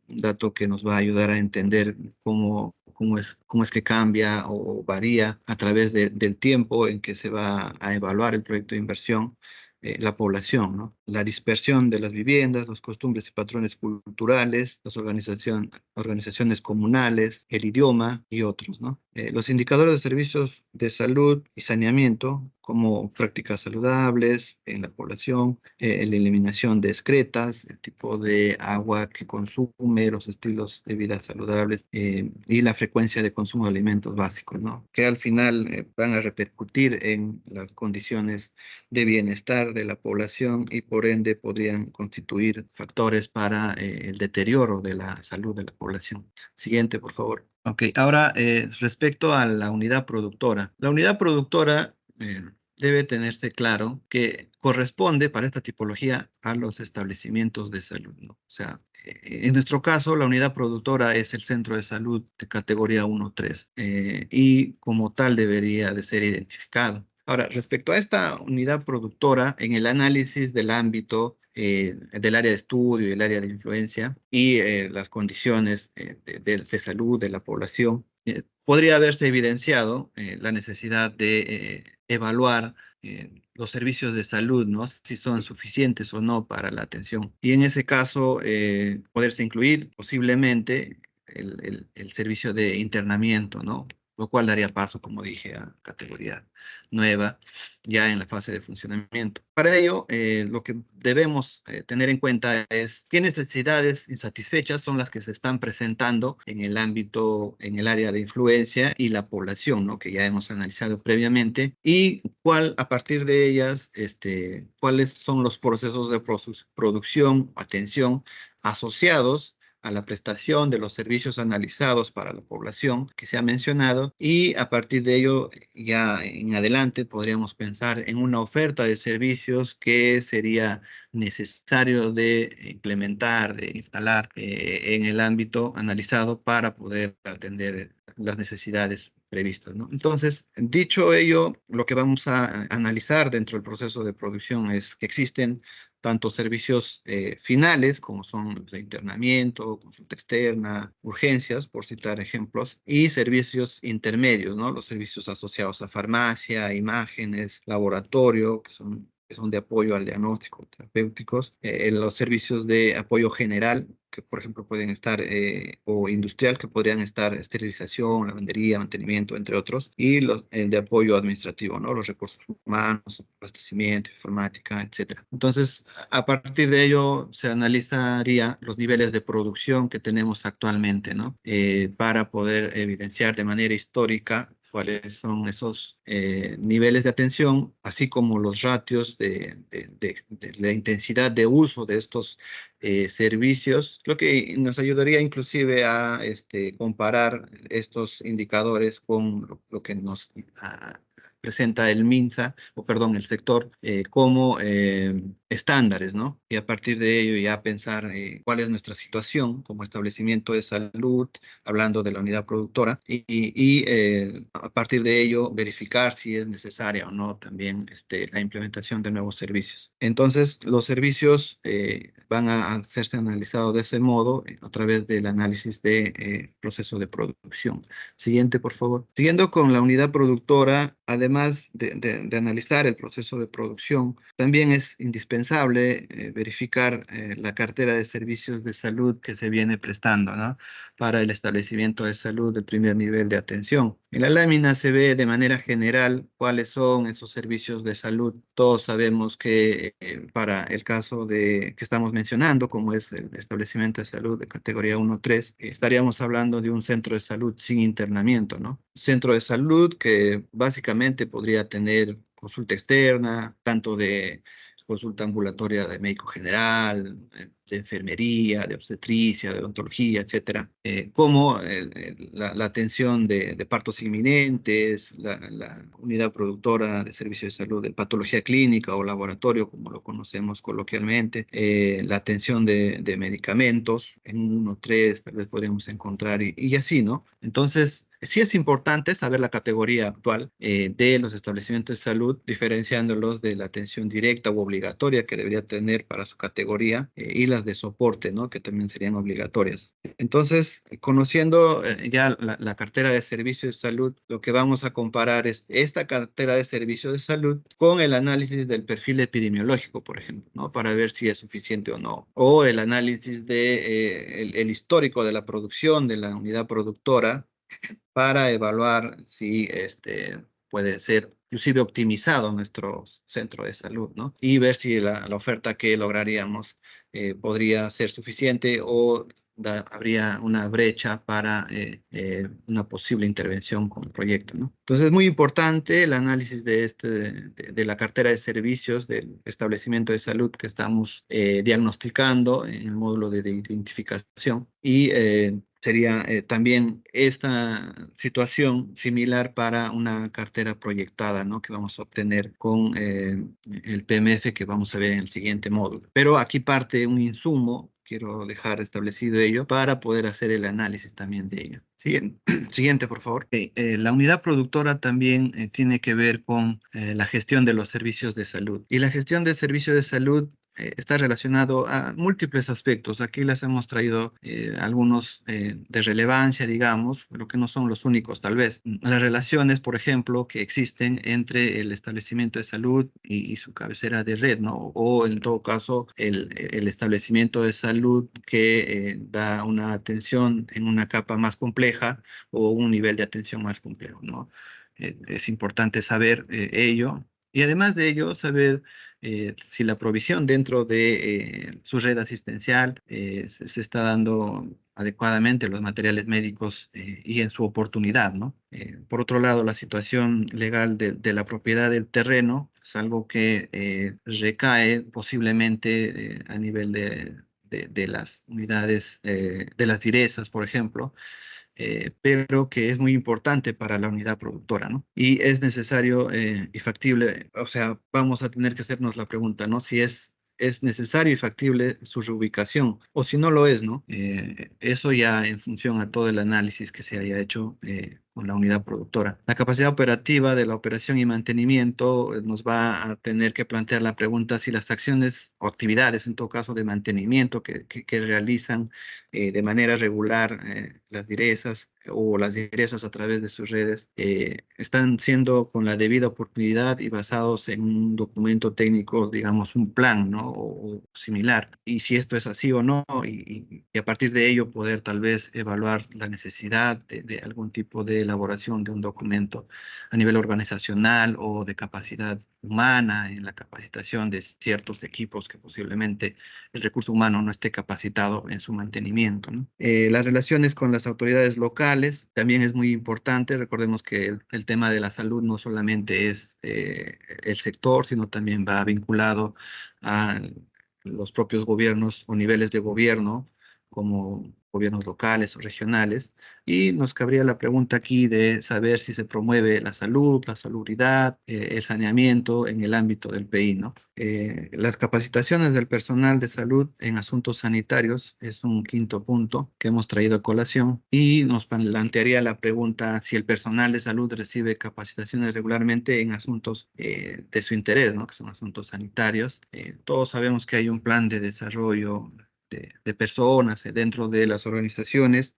un dato que nos va a ayudar a entender cómo es que cambia o varía a través del tiempo en que se va a evaluar el proyecto de inversión, la población, ¿no? La dispersión de las viviendas, los costumbres y patrones culturales, las organizaciones comunales, el idioma y otros, ¿no? Los indicadores de servicios de salud y saneamiento, como prácticas saludables en la población, la eliminación de excretas, el tipo de agua que consume, los estilos de vida saludables y la frecuencia de consumo de alimentos básicos, ¿no? Que al final van a repercutir en las condiciones de bienestar de la población y por ende podrían constituir factores para el deterioro de la salud de la población. Siguiente, por favor. Ok, ahora respecto a la unidad productora. La unidad productora debe tenerse claro que corresponde para esta tipología a los establecimientos de salud, ¿no? O sea, en nuestro caso, la unidad productora es el centro de salud de categoría 1-3 y como tal debería de ser identificado. Ahora, respecto a esta unidad productora, en el análisis del ámbito del área de estudio y el área de influencia y las condiciones de salud de la población, podría haberse evidenciado la necesidad de evaluar los servicios de salud, ¿no? Si son suficientes o no para la atención. Y en ese caso, poderse incluir posiblemente el servicio de internamiento, ¿no? Lo cual daría paso, como dije, a categoría nueva ya en la fase de funcionamiento. Para ello, lo que debemos tener en cuenta es qué necesidades insatisfechas son las que se están presentando en el ámbito, en el área de influencia y la población, ¿no? Que ya hemos analizado previamente, y a partir de ellas, cuáles son los procesos de producción, atención asociados a la prestación de los servicios analizados para la población que se ha mencionado y a partir de ello ya en adelante podríamos pensar en una oferta de servicios que sería necesario de implementar, de instalar en el ámbito analizado para poder atender las necesidades previstas, ¿no? Entonces, dicho ello, lo que vamos a analizar dentro del proceso de producción es que existen tanto servicios finales, como son los de internamiento, consulta externa, urgencias, por citar ejemplos, y servicios intermedios, ¿no? Los servicios asociados a farmacia, imágenes, laboratorio, que son de apoyo al diagnóstico, terapéuticos, los servicios de apoyo general, que por ejemplo pueden estar, o industrial, que podrían estar esterilización, lavandería, mantenimiento, entre otros, y los de apoyo administrativo, ¿no? Los recursos humanos, abastecimiento, informática, etcétera. Entonces, a partir de ello, se analizaría los niveles de producción que tenemos actualmente, ¿no? Para poder evidenciar de manera histórica cuáles son esos niveles de atención, así como los ratios de la intensidad de uso de estos servicios, lo que nos ayudaría inclusive a comparar estos indicadores con lo que nos presenta el MINSA, o perdón, el sector, como estándares, ¿no? Y a partir de ello ya pensar cuál es nuestra situación como establecimiento de salud, hablando de la unidad productora, a partir de ello verificar si es necesaria o no también la implementación de nuevos servicios. Entonces, los servicios van a hacerse analizados de ese modo a través del análisis de proceso de producción. Siguiente, por favor. Siguiendo con la unidad productora, además de analizar el proceso de producción, también es indispensable verificar la cartera de servicios de salud que se viene prestando, ¿no? Para el establecimiento de salud del primer nivel de atención. En la lámina se ve de manera general cuáles son esos servicios de salud. Todos sabemos que para el caso que estamos mencionando, como es el establecimiento de salud de categoría 1-3, estaríamos hablando de un centro de salud sin internamiento, ¿no? Centro de salud que básicamente podría tener consulta externa, tanto de consulta ambulatoria de médico general, de enfermería, de obstetricia, de odontología, etcétera, como la atención de partos inminentes, la unidad productora de servicios de salud de patología clínica o laboratorio, como lo conocemos coloquialmente, la atención de medicamentos, en 1, 3 tal vez podríamos encontrar y así, ¿no? Entonces, sí es importante saber la categoría actual de los establecimientos de salud, diferenciándolos de la atención directa u obligatoria que debería tener para su categoría y las de soporte, ¿no? Que también serían obligatorias. Entonces, conociendo ya la cartera de servicios de salud, lo que vamos a comparar es esta cartera de servicios de salud con el análisis del perfil epidemiológico, por ejemplo, ¿no? Para ver si es suficiente o no. O el análisis de el histórico de la producción de la unidad productora para evaluar si puede ser inclusive optimizado nuestro centro de salud, ¿no? Y ver si la oferta que lograríamos podría ser suficiente o habría una brecha para una posible intervención con el proyecto, ¿no? Entonces es muy importante el análisis de la cartera de servicios del establecimiento de salud que estamos diagnosticando en el módulo de identificación y sería también esta situación similar para una cartera proyectada, ¿no? Que vamos a obtener con el PMF que vamos a ver en el siguiente módulo. Pero aquí parte un insumo, quiero dejar establecido ello, para poder hacer el análisis también de ello. Siguiente, siguiente por favor. Ok, la unidad productora también tiene que ver con la gestión de los servicios de salud. Y la gestión de servicios de salud está relacionado a múltiples aspectos. Aquí les hemos traído algunos de relevancia, digamos, pero que no son los únicos, tal vez. Las relaciones, por ejemplo, que existen entre el establecimiento de salud y su cabecera de red, ¿no? O en todo caso, el establecimiento de salud que da una atención en una capa más compleja o un nivel de atención más complejo, ¿no? Es importante saber ello. Y además de ello, saber si la provisión dentro de su red asistencial se está dando adecuadamente los materiales médicos y en su oportunidad, ¿no? Por otro lado, la situación legal de la propiedad del terreno es algo que recae posiblemente a nivel de las unidades, de las direzas, por ejemplo, pero que es muy importante para la unidad productora, ¿no? Y es necesario y factible, o sea, vamos a tener que hacernos la pregunta, ¿no? Si es necesario y factible su reubicación, o si no lo es, ¿no? Eso ya en función a todo el análisis que se haya hecho con la unidad productora. La capacidad operativa de la operación y mantenimiento nos va a tener que plantear la pregunta si las acciones o actividades, en todo caso, de mantenimiento que realizan de manera regular las direzas o las direzas a través de sus redes están siendo con la debida oportunidad y basados en un documento técnico, digamos, un plan, ¿no? O similar. Y si esto es así o no, y a partir de ello poder tal vez evaluar la necesidad de algún tipo de elaboración de un documento a nivel organizacional o de capacidad humana en la capacitación de ciertos equipos que posiblemente el recurso humano no esté capacitado en su mantenimiento, ¿no? Las relaciones con las autoridades locales también es muy importante. Recordemos que el tema de la salud no solamente es el sector, sino también va vinculado a los propios gobiernos o niveles de gobierno, como gobiernos locales o regionales. Y nos cabría la pregunta aquí de saber si se promueve la salud, la salubridad, el saneamiento en el ámbito del PI, ¿no? Las capacitaciones del personal de salud en asuntos sanitarios es un quinto punto que hemos traído a colación y nos plantearía la pregunta si el personal de salud recibe capacitaciones regularmente en asuntos de su interés, ¿no? Que son asuntos sanitarios. Todos sabemos que hay un plan de desarrollo de personas dentro de las organizaciones.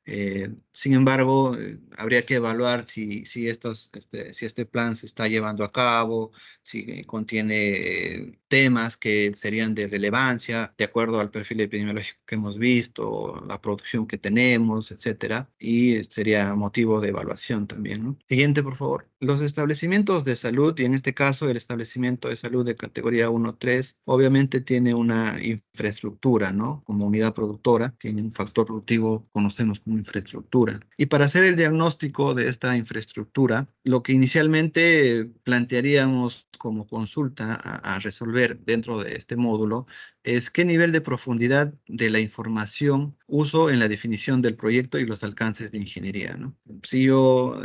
Sin embargo, habría que evaluar si este plan se está llevando a cabo, si contiene temas que serían de relevancia de acuerdo al perfil epidemiológico que hemos visto, la producción que tenemos, etcétera, y sería motivo de evaluación también, ¿no? Siguiente, por favor. Los establecimientos de salud, y en este caso el establecimiento de salud de categoría 1-3, obviamente tiene una infraestructura, ¿no? Como unidad productora, tiene un factor productivo, conocemos como infraestructura. Y para hacer el diagnóstico de esta infraestructura, lo que inicialmente plantearíamos como consulta a resolver dentro de este módulo es qué nivel de profundidad de la información uso en la definición del proyecto y los alcances de ingeniería, ¿no? Si yo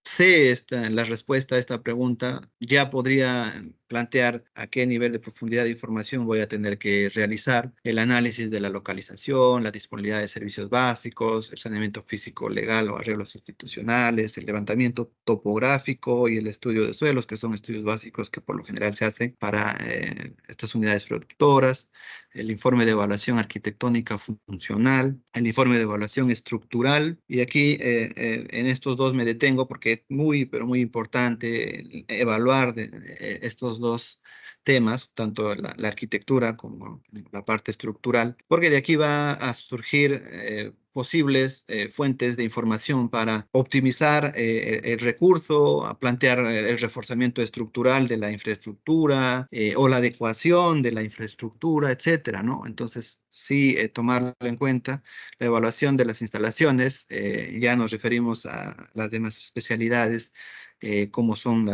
sé la respuesta a esta pregunta, ya podría plantear a qué nivel de profundidad de información voy a tener que realizar el análisis de la localización, la disponibilidad de servicios básicos, el saneamiento físico legal o arreglos institucionales, el levantamiento topográfico y el estudio de suelos, que son estudios básicos que por lo general se hacen para estas unidades productoras, el informe de evaluación arquitectónica funcional, el informe de evaluación estructural, y aquí en estos dos me detengo porque es muy, pero muy importante evaluar estos dos temas, tanto la arquitectura como la parte estructural, porque de aquí va a surgir posibles fuentes de información para optimizar el recurso, a plantear el reforzamiento estructural de la infraestructura o la adecuación de la infraestructura, etcétera, ¿no? Entonces, sí, tomarlo en cuenta. La evaluación de las instalaciones, ya nos referimos a las demás especialidades, como son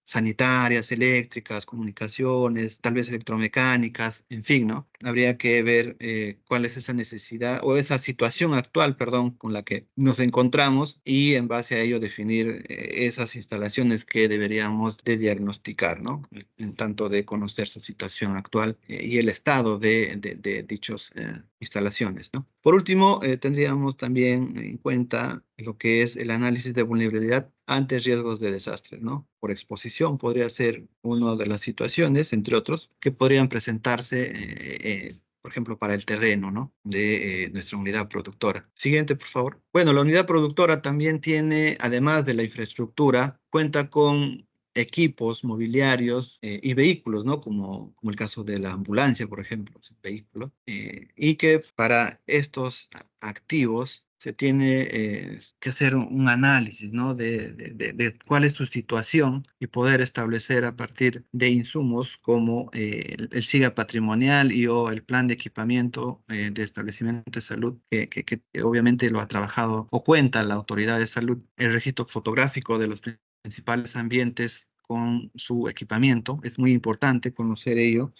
sanitarias, eléctricas, comunicaciones, tal vez electromecánicas, en fin, ¿no? Habría que ver cuál es esa necesidad o esa situación actual, perdón, con la que nos encontramos y en base a ello definir esas instalaciones que deberíamos de diagnosticar, ¿no? En tanto de conocer su situación actual y el estado de dichas instalaciones, ¿no? Por último, tendríamos también en cuenta lo que es el análisis de vulnerabilidad ante riesgos de desastres, ¿no? Por exposición podría ser una de las situaciones, entre otros, que podrían presentarse, por ejemplo, para el terreno, ¿no? De nuestra unidad productora. Siguiente, por favor. Bueno, la unidad productora también tiene, además de la infraestructura, cuenta con equipos mobiliarios y vehículos, ¿no? Como el caso de la ambulancia, por ejemplo, es un vehículo, y que para estos activos se tiene que hacer un análisis, ¿no? De cuál es su situación y poder establecer a partir de insumos como el SIGA patrimonial y o el plan de equipamiento de establecimiento de salud, que obviamente lo ha trabajado o cuenta la autoridad de salud, el registro fotográfico de los principales ambientes con su equipamiento. Es muy importante conocer ello,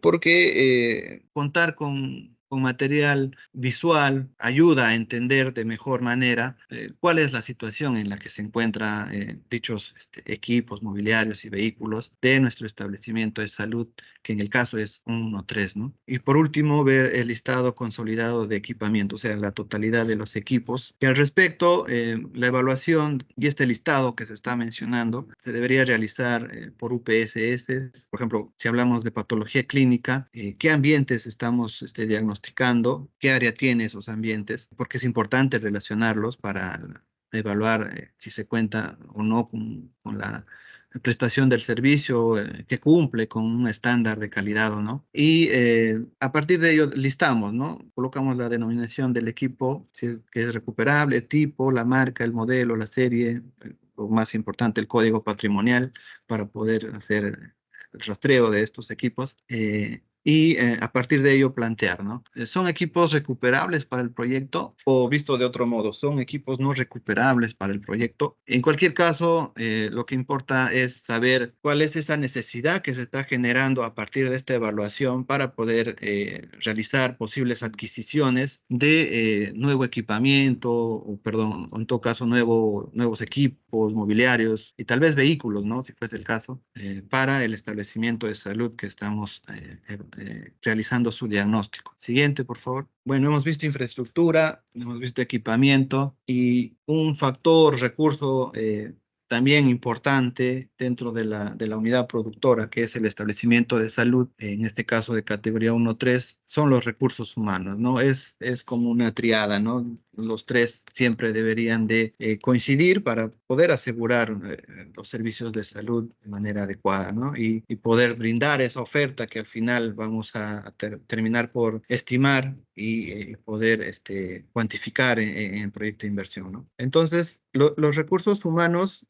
porque contar con material visual ayuda a entender de mejor manera cuál es la situación en la que se encuentran dichos equipos mobiliarios y vehículos de nuestro establecimiento de salud, que en el caso es un 1-3, ¿no? Y por último, ver el listado consolidado de equipamiento, o sea, la totalidad de los equipos. Y al respecto, la evaluación y este listado que se está mencionando se debería realizar por UPSS. Por ejemplo, si hablamos de patología clínica, ¿qué ambientes estamos diagnosticando? ¿Qué área tiene esos ambientes? Porque es importante relacionarlos para evaluar si se cuenta o no con la prestación del servicio que cumple con un estándar de calidad o no. Y a partir de ello listamos, ¿no? Colocamos la denominación del equipo, si es que es recuperable, el tipo, la marca, el modelo, la serie, lo más importante, el código patrimonial para poder hacer el rastreo de estos equipos. Y a partir de ello plantear, ¿no? ¿Son equipos recuperables para el proyecto o visto de otro modo, son equipos no recuperables para el proyecto? En cualquier caso, lo que importa es saber cuál es esa necesidad que se está generando a partir de esta evaluación para poder realizar posibles adquisiciones de nuevo equipamiento, o perdón, en todo caso, nuevos equipos mobiliarios y tal vez vehículos, ¿no? Si fuese el caso, para el establecimiento de salud que estamos realizando su diagnóstico. Siguiente, por favor. Bueno, hemos visto infraestructura, hemos visto equipamiento y un factor, recurso también importante dentro de la unidad productora, que es el establecimiento de salud, en este caso de categoría 1-3, son los recursos humanos, ¿no? Es como una triada, ¿no? los tres siempre deberían de coincidir para poder asegurar los servicios de salud de manera adecuada, ¿no? Y poder brindar esa oferta que al final vamos a terminar por estimar y poder cuantificar en el proyecto de inversión, ¿no? Entonces, los recursos humanos,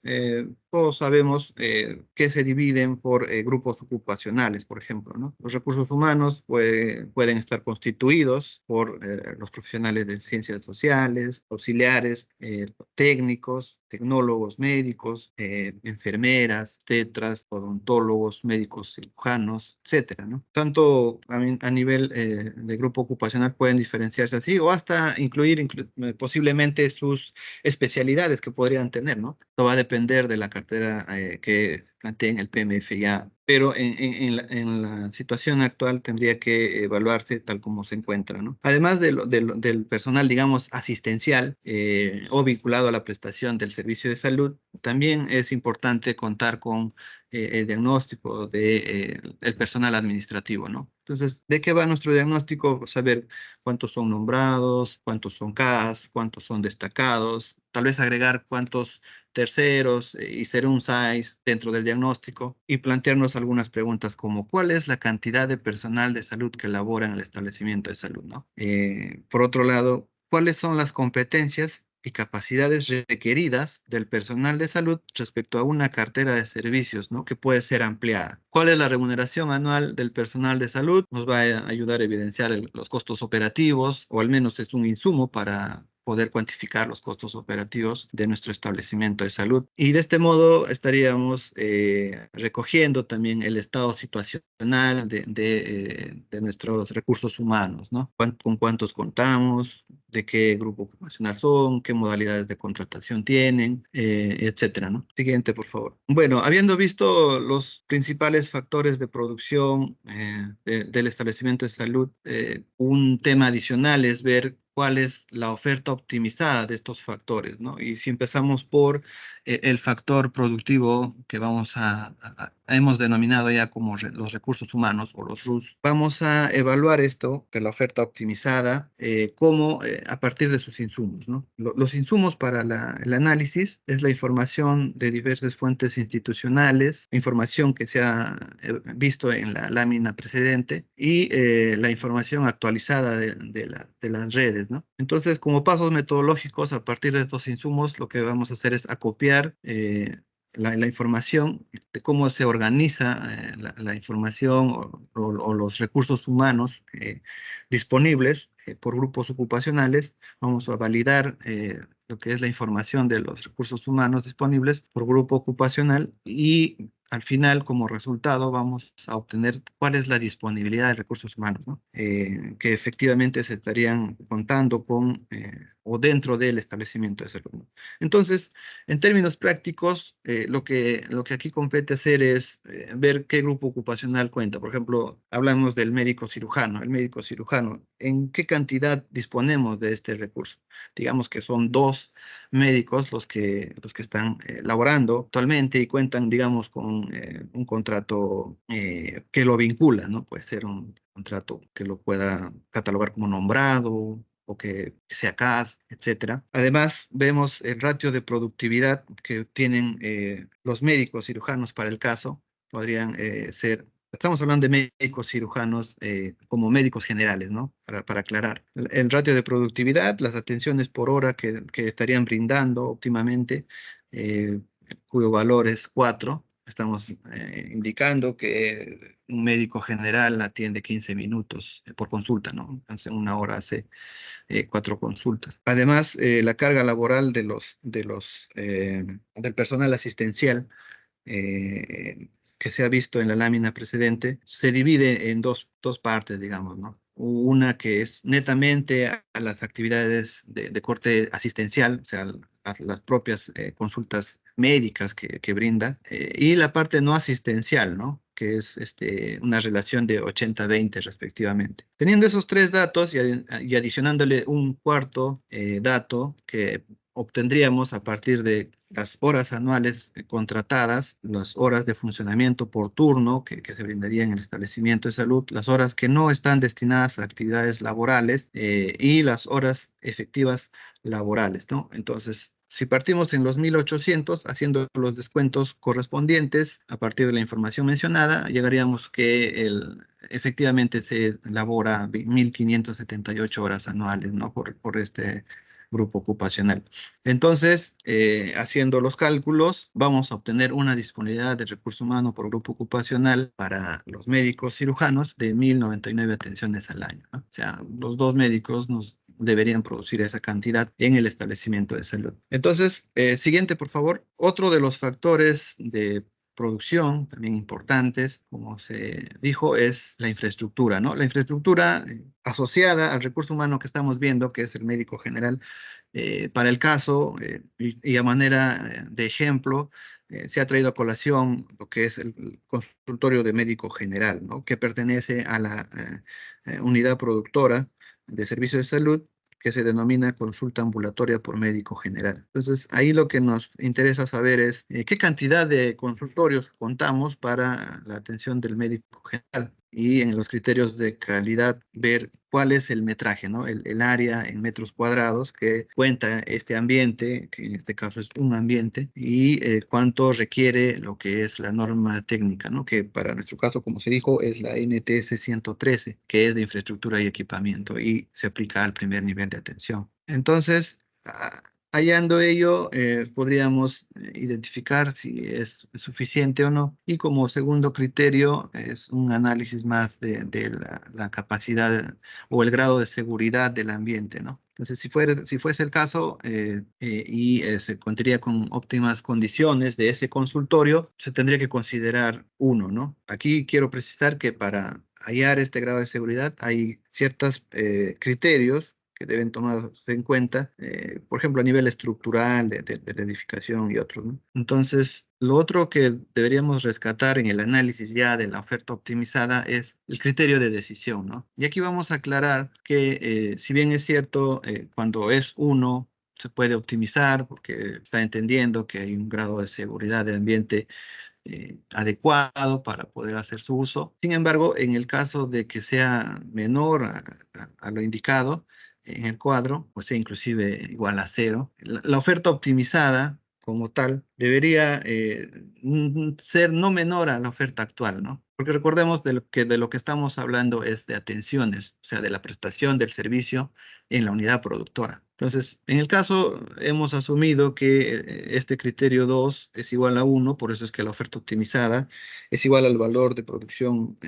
todos sabemos que se dividen por grupos ocupacionales, por ejemplo, ¿no? Los recursos humanos pueden estar constituidos por los profesionales de ciencias sociales, auxiliares, técnicos, tecnólogos médicos, enfermeras, tetras, odontólogos, médicos cirujanos, etcétera, ¿no? Tanto a nivel de grupo ocupacional pueden diferenciarse así o hasta incluir posiblemente sus especialidades que podrían tener, ¿no? Esto va a depender de la cartera que planteen el PMFA, pero en la situación actual tendría que evaluarse tal como se encuentra, ¿no? Además del personal, digamos, asistencial o vinculado a la prestación del servicio de salud, también es importante contar con el diagnóstico del personal administrativo, ¿no? Entonces, ¿de qué va nuestro diagnóstico? Saber cuántos son nombrados, cuántos son CAS, cuántos son destacados, tal vez agregar cuántos terceros y ser un size dentro del diagnóstico y plantearnos algunas preguntas como ¿cuál es la cantidad de personal de salud que labora en el establecimiento de salud, ¿no? Por otro lado, ¿cuáles son las competencias y capacidades requeridas del personal de salud respecto a una cartera de servicios, ¿no? Que puede ser ampliada? ¿Cuál es la remuneración anual del personal de salud? Nos va a ayudar a evidenciar los costos operativos, o al menos es un insumo para poder cuantificar los costos operativos de nuestro establecimiento de salud. Y de este modo estaríamos recogiendo también el estado situacional de nuestros recursos humanos, ¿no? Con cuántos contamos, de qué grupo ocupacional son, qué modalidades de contratación tienen, etcétera, ¿no? Siguiente, por favor. Bueno, habiendo visto los principales factores de producción del establecimiento de salud, un tema adicional es ver cuál es la oferta optimizada de estos factores, ¿no? Y si empezamos por el factor productivo que hemos denominado ya como los recursos humanos o los RUS, vamos a evaluar esto de la oferta optimizada como a partir de sus insumos, ¿no? Los insumos para el análisis es la información de diversas fuentes institucionales, información que se ha visto en la lámina precedente y la información actualizada de las redes, ¿no? Entonces, como pasos metodológicos, a partir de estos insumos, lo que vamos a hacer es acopiar la información de cómo se organiza la información o los recursos humanos disponibles por grupos ocupacionales. Vamos a validar lo que es la información de los recursos humanos disponibles por grupo ocupacional y al final, como resultado, vamos a obtener cuál es la disponibilidad de recursos humanos, ¿no? Que efectivamente se estarían contando con o dentro del establecimiento de salud, ¿no? Entonces, en términos prácticos, lo que aquí compete hacer es ver qué grupo ocupacional cuenta. Por ejemplo, hablamos del médico cirujano. El médico cirujano, ¿en qué cantidad disponemos de este recurso? Digamos que son dos médicos los que están laborando actualmente y cuentan, digamos, con un contrato que lo vincula, ¿no? Puede ser un contrato que lo pueda catalogar como nombrado o que sea CAS, etcétera. Además, vemos el ratio de productividad que tienen los médicos cirujanos para el caso. Podrían ser, estamos hablando de médicos cirujanos como médicos generales, ¿no? Para aclarar. El ratio de productividad, las atenciones por hora que estarían brindando óptimamente, eh, cuyo valor es 4. Estamos indicando que un médico general atiende 15 minutos por consulta, ¿no? Entonces, una hora hace 4 consultas. Además, la carga laboral del personal asistencial que se ha visto en la lámina precedente se divide en dos partes, digamos, ¿no? Una que es netamente a las actividades de corte asistencial, o sea, las propias consultas médicas que brinda, y la parte no asistencial, ¿no? Que es una relación de 80-20 respectivamente. Teniendo esos tres datos y adicionándole un cuarto dato que obtendríamos a partir de las horas anuales contratadas, las horas de funcionamiento por turno que se brindaría en el establecimiento de salud, las horas que no están destinadas a actividades laborales y las horas efectivas laborales, ¿no? Entonces, si partimos en los 1.800, haciendo los descuentos correspondientes a partir de la información mencionada, llegaríamos que efectivamente se labora 1.578 horas anuales, ¿no? Por este grupo ocupacional. Entonces, haciendo los cálculos, vamos a obtener una disponibilidad de recurso humano por grupo ocupacional para los médicos cirujanos de 1.099 atenciones al año, ¿no? O sea, los dos médicos nos deberían producir esa cantidad en el establecimiento de salud. Entonces, siguiente, por favor. Otro de los factores de producción, también importantes, como se dijo, es la infraestructura, ¿no? La infraestructura asociada al recurso humano que estamos viendo, que es el médico general, para el caso, y a manera de ejemplo, se ha traído a colación lo que es el consultorio de médico general, ¿no? Que pertenece a la unidad productora de servicios de salud que se denomina consulta ambulatoria por médico general. Entonces, ahí lo que nos interesa saber es qué cantidad de consultorios contamos para la atención del médico general y en los criterios de calidad ver cuál es el metraje, ¿no? El área en metros cuadrados que cuenta este ambiente, que en este caso es un ambiente, y cuánto requiere lo que es la norma técnica, ¿no? Que para nuestro caso, como se dijo, es la NTS 113, que es de infraestructura y equipamiento y se aplica al primer nivel de atención. Entonces, hallando ello, podríamos identificar si es suficiente o no. Y como segundo criterio, es un análisis más de la capacidad o el grado de seguridad del ambiente, ¿no? Entonces, si fuese el caso y se contaría con óptimas condiciones de ese consultorio, se tendría que considerar uno, ¿no? Aquí quiero precisar que para hallar este grado de seguridad hay ciertos criterios que deben tomarse en cuenta, por ejemplo, a nivel estructural de la edificación y otros, ¿no? Entonces, lo otro que deberíamos rescatar en el análisis ya de la oferta optimizada es el criterio de decisión, ¿no? Y aquí vamos a aclarar que si bien es cierto, cuando es uno, se puede optimizar porque está entendiendo que hay un grado de seguridad del ambiente adecuado para poder hacer su uso. Sin embargo, en el caso de que sea menor a lo indicado en el cuadro, o sea, inclusive igual a cero, la oferta optimizada como tal debería ser no menor a la oferta actual, ¿no? Porque recordemos de lo que estamos hablando es de atenciones, o sea, de la prestación del servicio en la unidad productora. Entonces, en el caso, hemos asumido que este criterio 2 es igual a 1, por eso es que la oferta optimizada es igual al valor de producción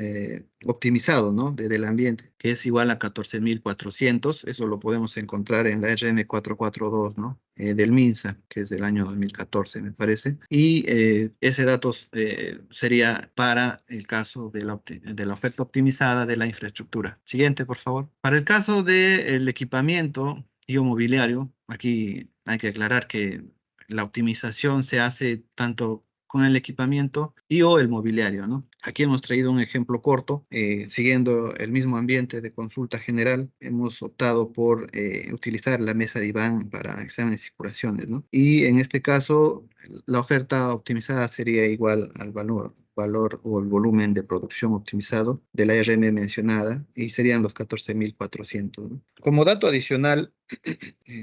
optimizado, ¿no? Del ambiente, que es igual a 14.400. Eso lo podemos encontrar en la RM 442, ¿no? Del MINSA, que es del año 2014, me parece. Y ese dato sería para el caso de la oferta optimizada de la infraestructura. Siguiente, por favor. Para el caso del equipamiento y o mobiliario, aquí hay que aclarar que la optimización se hace tanto con el equipamiento y o el mobiliario, ¿no? Aquí hemos traído un ejemplo corto, siguiendo el mismo ambiente de consulta general, hemos optado por utilizar la mesa de Iván para exámenes y curaciones, ¿no? Y en este caso, la oferta optimizada sería igual al valor o el volumen de producción optimizado de la RM mencionada y serían los 14.400, ¿no? Como dato adicional,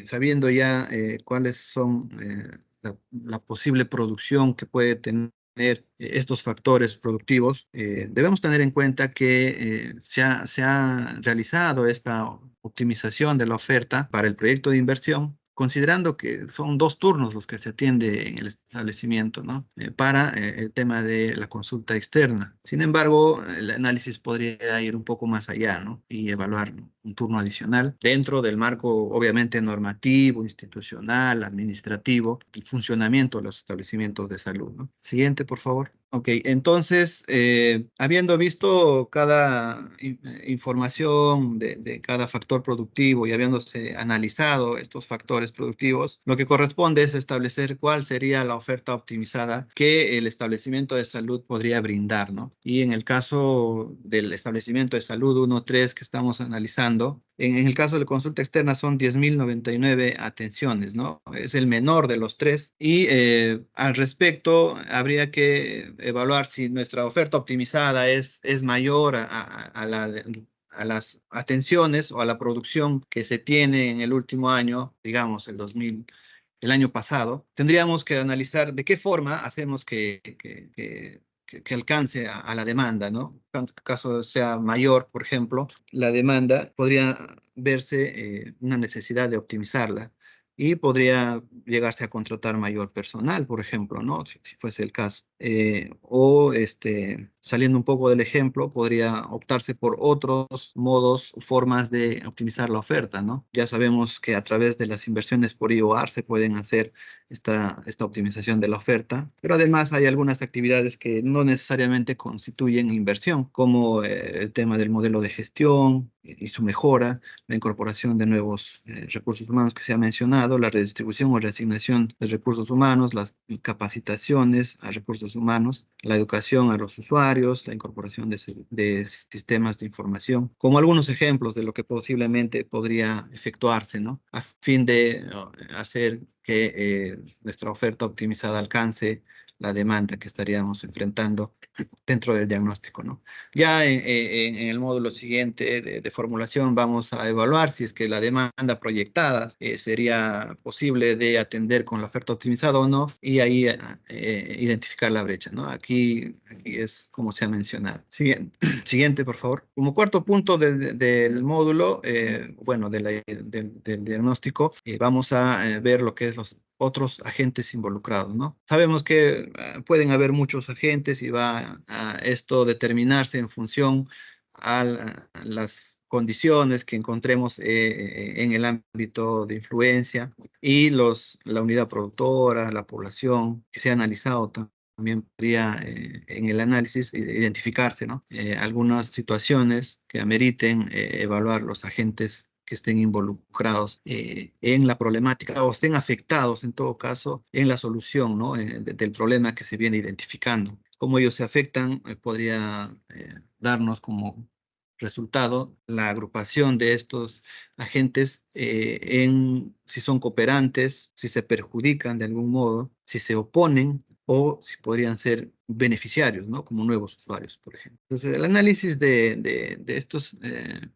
sabiendo ya cuáles son la posible producción que puede tener estos factores productivos, debemos tener en cuenta que se ha realizado esta optimización de la oferta para el proyecto de inversión, considerando que son 2 turnos los que se atiende en el establecimiento, ¿no? Para el tema de la consulta externa. Sin embargo, el análisis podría ir un poco más allá, ¿no? Y evaluar, ¿no?, un turno adicional dentro del marco, obviamente, normativo, institucional, administrativo, el funcionamiento de los establecimientos de salud, ¿no? Siguiente, por favor. Ok, entonces, habiendo visto cada información de cada factor productivo y habiéndose analizado estos factores productivos, lo que corresponde es establecer cuál sería la oferta optimizada que el establecimiento de salud podría brindar, ¿no? Y en el caso del establecimiento de salud 1.3 que estamos analizando, realizando. En el caso de la consulta externa son 10.099 atenciones, ¿no? Es el menor de los tres. Y al respecto, habría que evaluar si nuestra oferta optimizada es mayor a las atenciones o a la producción que se tiene en el último año, digamos, el año pasado. Tendríamos que analizar de qué forma hacemos que alcance a la demanda, ¿no? En caso sea mayor, por ejemplo, la demanda podría verse una necesidad de optimizarla y podría llegarse a contratar mayor personal, por ejemplo, ¿no? Si fuese el caso. Saliendo un poco del ejemplo, podría optarse por otros modos, formas de optimizar la oferta, ¿no? Ya sabemos que a través de las inversiones por IOR se pueden hacer esta optimización de la oferta, pero además hay algunas actividades que no necesariamente constituyen inversión, como el tema del modelo de gestión y su mejora, la incorporación de nuevos recursos humanos que se ha mencionado, la redistribución o reasignación de recursos humanos, las capacitaciones a recursos humanos, la educación a los usuarios, la incorporación de sistemas de información, como algunos ejemplos de lo que posiblemente podría efectuarse, ¿no? A fin de hacer que nuestra oferta optimizada alcance la demanda que estaríamos enfrentando dentro del diagnóstico, ¿no? Ya en el módulo siguiente de formulación vamos a evaluar si es que la demanda proyectada sería posible de atender con la oferta optimizada o no, y ahí identificar la brecha, ¿no? Aquí es como se ha mencionado. Siguiente, por favor. Como cuarto punto del módulo, bueno, del diagnóstico, vamos a ver lo que es los otros agentes involucrados, ¿no? Sabemos que pueden haber muchos agentes y va a esto determinarse en función a las condiciones que encontremos en el ámbito de influencia y la unidad productora, la población, que se ha analizado también podría en el análisis identificarse, ¿no? Algunas situaciones que ameriten evaluar los agentes que estén involucrados en la problemática o estén afectados, en todo caso, en la solución, ¿no? Del problema que se viene identificando. Cómo ellos se afectan podría darnos como resultado la agrupación de estos agentes en si son cooperantes, si se perjudican de algún modo, si se oponen o si podrían ser beneficiarios, ¿no? Como nuevos usuarios, por ejemplo. Entonces, el análisis de estos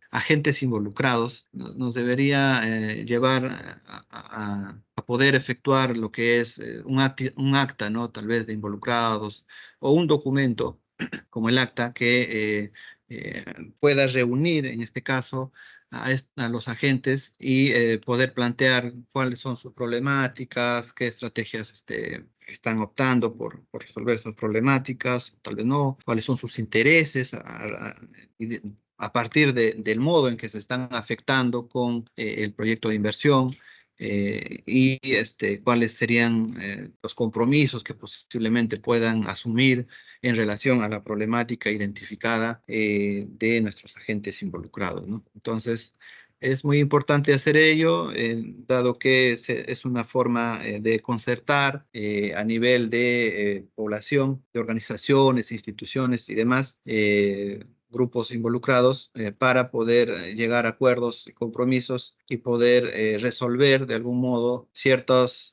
agentes involucrados nos debería llevar a poder efectuar lo que es un acta, ¿no? Tal vez de involucrados o un documento como el acta que pueda reunir, en este caso, a los agentes y poder plantear cuáles son sus problemáticas, qué estrategias están optando por resolver esas problemáticas, tal vez no, cuáles son sus intereses a partir del modo en que se están afectando con el proyecto de inversión. Y cuáles serían los compromisos que posiblemente puedan asumir en relación a la problemática identificada de nuestros agentes involucrados, ¿no? Entonces, es muy importante hacer ello, dado que es una forma de concertar a nivel de población, de organizaciones, instituciones y demás. Grupos involucrados para poder llegar a acuerdos y compromisos y poder resolver de algún modo ciertos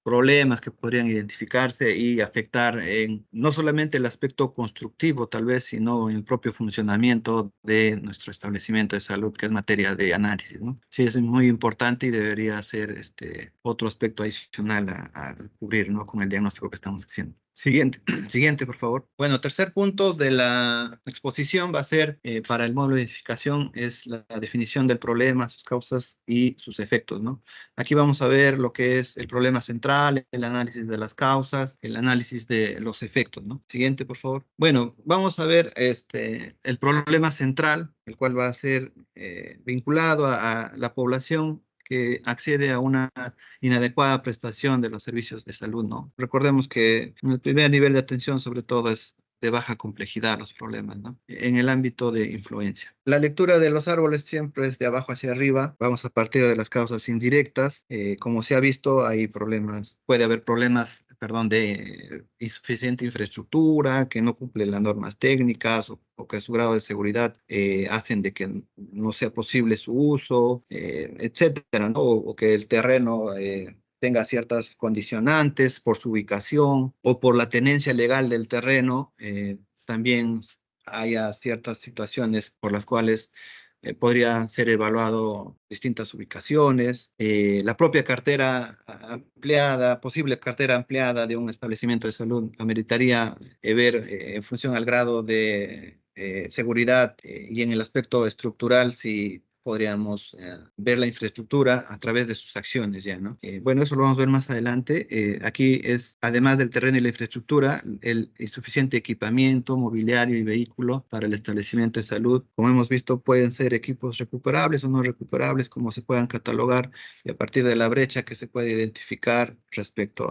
problemas que podrían identificarse y afectar en no solamente el aspecto constructivo, tal vez, sino en el propio funcionamiento de nuestro establecimiento de salud, que es materia de análisis, ¿no? Sí, es muy importante y debería ser otro aspecto adicional a cubrir, ¿no? Con el diagnóstico que estamos haciendo. Siguiente, siguiente, por favor. Bueno, tercer punto de la exposición va a ser para el módulo de identificación, es la definición del problema, sus causas y sus efectos, ¿no? Aquí vamos a ver lo que es el problema central, el análisis de las causas, el análisis de los efectos, ¿no? Siguiente, por favor. Bueno, vamos a ver el problema central, el cual va a ser vinculado a la población que accede a una inadecuada prestación de los servicios de salud, ¿no? Recordemos que en el primer nivel de atención, sobre todo, es de baja complejidad los problemas, ¿no? En el ámbito de influencia. La lectura de los árboles siempre es de abajo hacia arriba. Vamos a partir de las causas indirectas. Como se ha visto, hay problemas, puede haber problemas perdón, de insuficiente infraestructura, que no cumple las normas técnicas o que su grado de seguridad hacen de que no sea posible su uso, etcétera, ¿no? O que el terreno tenga ciertas condicionantes por su ubicación o por la tenencia legal del terreno, también haya ciertas situaciones por las cuales podría ser evaluado distintas ubicaciones, la propia cartera ampliada, posible cartera ampliada de un establecimiento de salud ameritaría ver en función al grado de seguridad y en el aspecto estructural si podríamos ver la infraestructura a través de sus acciones ya, ¿no? Bueno, eso lo vamos a ver más adelante. Aquí es, además del terreno y la infraestructura, el insuficiente equipamiento, mobiliario y vehículo para el establecimiento de salud. Como hemos visto, pueden ser equipos recuperables o no recuperables, como se puedan catalogar, y a partir de la brecha que se puede identificar respecto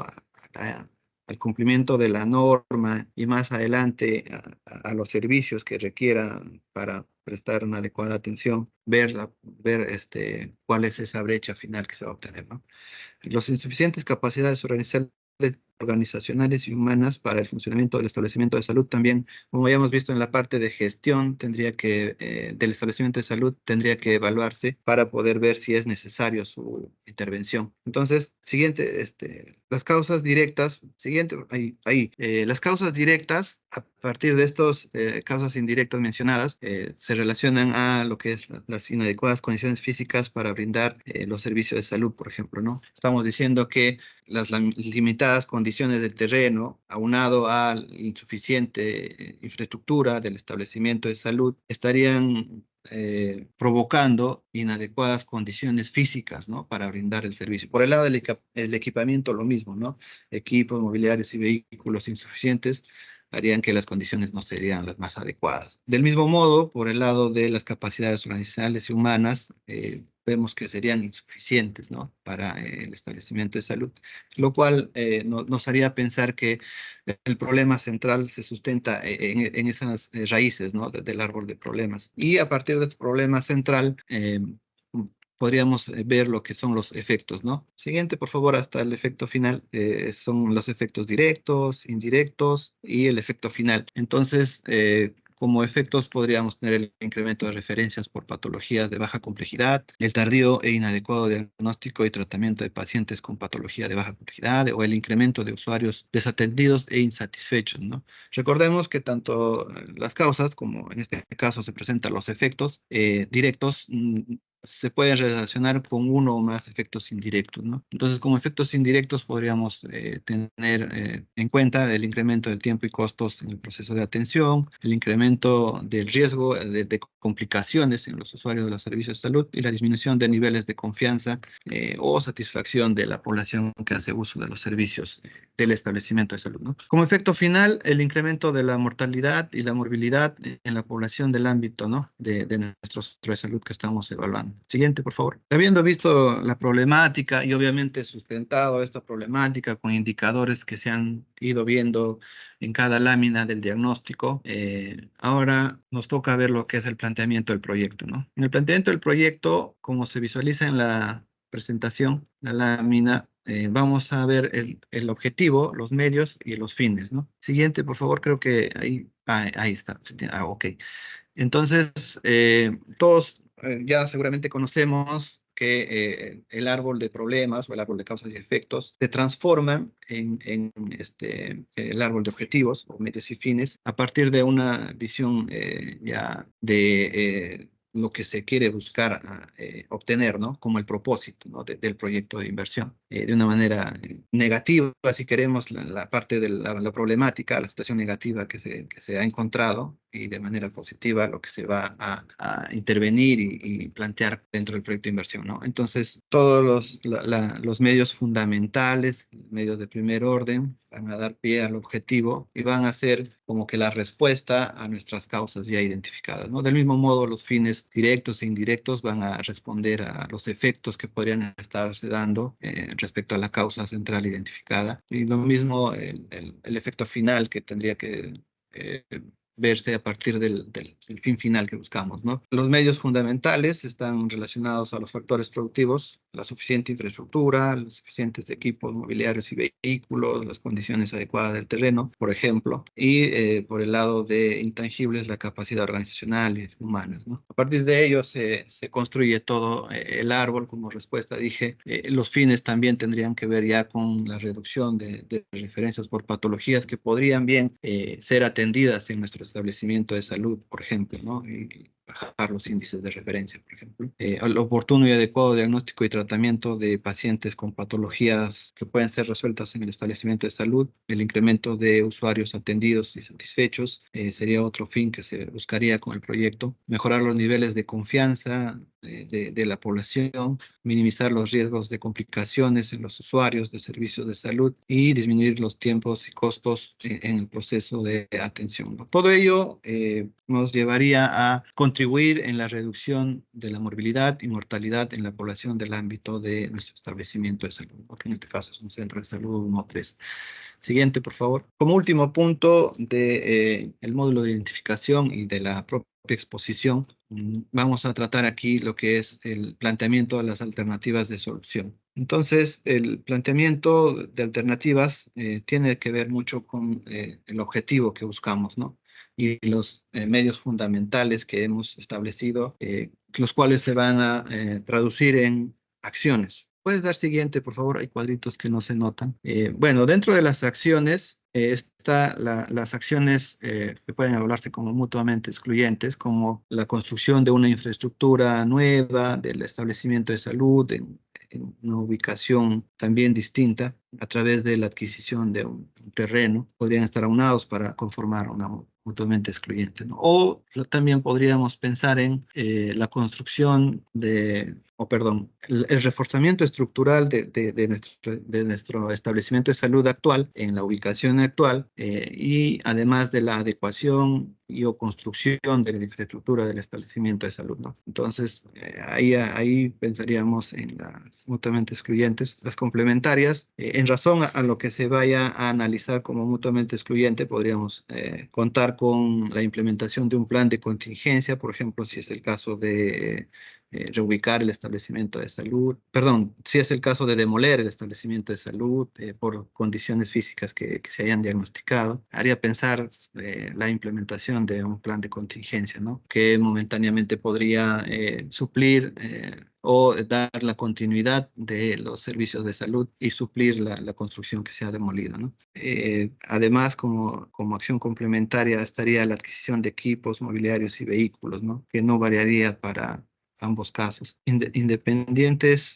al cumplimiento de la norma y más adelante a los servicios que requieran para prestar una adecuada atención, ver cuál es esa brecha final que se va a obtener, ¿no? Los insuficientes capacidades organizacionales y humanas para el funcionamiento del establecimiento de salud también, como ya hemos visto en la parte de gestión, del establecimiento de salud, tendría que evaluarse para poder ver si es necesario su intervención. Entonces, siguiente, las causas directas, las causas directas, a partir de estas causas indirectas mencionadas, se relacionan a lo que es las inadecuadas condiciones físicas para brindar los servicios de salud, por ejemplo, ¿no? Estamos diciendo que las limitadas condiciones del terreno, aunado a la insuficiente infraestructura del establecimiento de salud, estarían provocando inadecuadas condiciones físicas, ¿no? Para brindar el servicio. Por el lado del equipamiento, lo mismo, ¿no? Equipos, mobiliarios y vehículos insuficientes harían que las condiciones no serían las más adecuadas. Del mismo modo, por el lado de las capacidades organizacionales y humanas, vemos que serían insuficientes, ¿no? Para el establecimiento de salud, lo cual nos haría pensar que el problema central se sustenta en esas raíces, ¿no? Del árbol de problemas. Y a partir de este problema central, podríamos ver lo que son los efectos, ¿no? Siguiente, por favor, hasta el efecto final. Son los efectos directos, indirectos y el efecto final. Entonces, como efectos podríamos tener el incremento de referencias por patologías de baja complejidad, el tardío e inadecuado diagnóstico y tratamiento de pacientes con patología de baja complejidad o el incremento de usuarios desatendidos e insatisfechos, ¿no? Recordemos que tanto las causas como en este caso se presentan los efectos directos, se pueden relacionar con uno o más efectos indirectos, ¿no? Entonces, como efectos indirectos podríamos tener en cuenta el incremento del tiempo y costos en el proceso de atención, el incremento del riesgo de complicaciones en los usuarios de los servicios de salud y la disminución de niveles de confianza o satisfacción de la población que hace uso de los servicios del establecimiento de salud, ¿no? Como efecto final, el incremento de la mortalidad y la morbilidad en la población del ámbito, ¿no? de nuestro centro de salud que estamos evaluando. Siguiente, por favor. Habiendo visto la problemática y obviamente sustentado esta problemática con indicadores que se han ido viendo en cada lámina del diagnóstico, ahora nos toca ver lo que es el planteamiento del proyecto, ¿no? En el planteamiento del proyecto, como se visualiza en la presentación, la lámina, vamos a ver el objetivo, los medios y los fines, ¿no? Siguiente, por favor, creo que ahí está. Ok. Entonces, todos ya seguramente conocemos que el árbol de problemas o el árbol de causas y efectos se transforma en el árbol de objetivos o medios y fines a partir de una visión ya de lo que se quiere buscar obtener, ¿no? Como el propósito, ¿no? Del proyecto de inversión. De una manera negativa, si queremos, la parte de la problemática, la situación negativa que se ha encontrado, y de manera positiva lo que se va a intervenir y plantear dentro del proyecto de inversión, ¿no? Entonces, todos los medios fundamentales, medios de primer orden, van a dar pie al objetivo y van a ser como que la respuesta a nuestras causas ya identificadas, ¿no? Del mismo modo, los fines directos e indirectos van a responder a los efectos que podrían estarse dando respecto a la causa central identificada. Y lo mismo el efecto final que tendría que eh, verse a partir del fin final que buscamos, ¿no? Los medios fundamentales están relacionados a los factores productivos la suficiente infraestructura, los suficientes equipos mobiliarios y vehículos, las condiciones adecuadas del terreno, por ejemplo, y por el lado de intangibles, la capacidad organizacional y humana, ¿no? A partir de ello se construye todo el árbol. Como respuesta dije, los fines también tendrían que ver ya con la reducción de referencias por patologías que podrían bien ser atendidas en nuestro establecimiento de salud, por ejemplo, ¿no? Y bajar los índices de referencia, por ejemplo. El oportuno y adecuado diagnóstico y tratamiento de pacientes con patologías que pueden ser resueltas en el establecimiento de salud, el incremento de usuarios atendidos y satisfechos sería otro fin que se buscaría con el proyecto. Mejorar los niveles de confianza de la población, minimizar los riesgos de complicaciones en los usuarios de servicios de salud y disminuir los tiempos y costos en el proceso de atención, ¿no? Todo ello nos llevaría a contribuir en la reducción de la morbilidad y mortalidad en la población del ámbito de nuestro establecimiento de salud, porque en este caso es un centro de salud MO3. Siguiente, por favor. Como último punto de el módulo de identificación y de la propia exposición, vamos a tratar aquí lo que es el planteamiento de las alternativas de solución. Entonces, el planteamiento de alternativas tiene que ver mucho con el objetivo que buscamos, ¿no? Y los medios fundamentales que hemos establecido, los cuales se van a traducir en acciones. ¿Puedes dar siguiente, por favor? Hay cuadritos que no se notan. Bueno, dentro de las acciones están las acciones que pueden hablarse como mutuamente excluyentes, como la construcción de una infraestructura nueva, del establecimiento de salud, en una ubicación también distinta, a través de la adquisición de un terreno, podrían estar aunados para conformar una mutuamente excluyente, ¿no? O también podríamos pensar en la construcción o perdón, el reforzamiento estructural de nuestro establecimiento de salud actual, en la ubicación actual, y además de la adecuación y o construcción de la infraestructura del establecimiento de salud, ¿no? Entonces, ahí pensaríamos en las mutuamente excluyentes, las complementarias. En razón a lo que se vaya a analizar como mutuamente excluyente, podríamos contar con la implementación de un plan de contingencia, por ejemplo, si es el caso de reubicar el establecimiento de salud, perdón, si es el caso de demoler el establecimiento de salud por condiciones físicas que se hayan diagnosticado, haría pensar la implementación de un plan de contingencia, ¿no? Que momentáneamente podría suplir o dar la continuidad de los servicios de salud y suplir la construcción que se ha demolido, ¿no? Además, como acción complementaria estaría la adquisición de equipos mobiliarios y vehículos, ¿no? Que no variaría para ambos casos.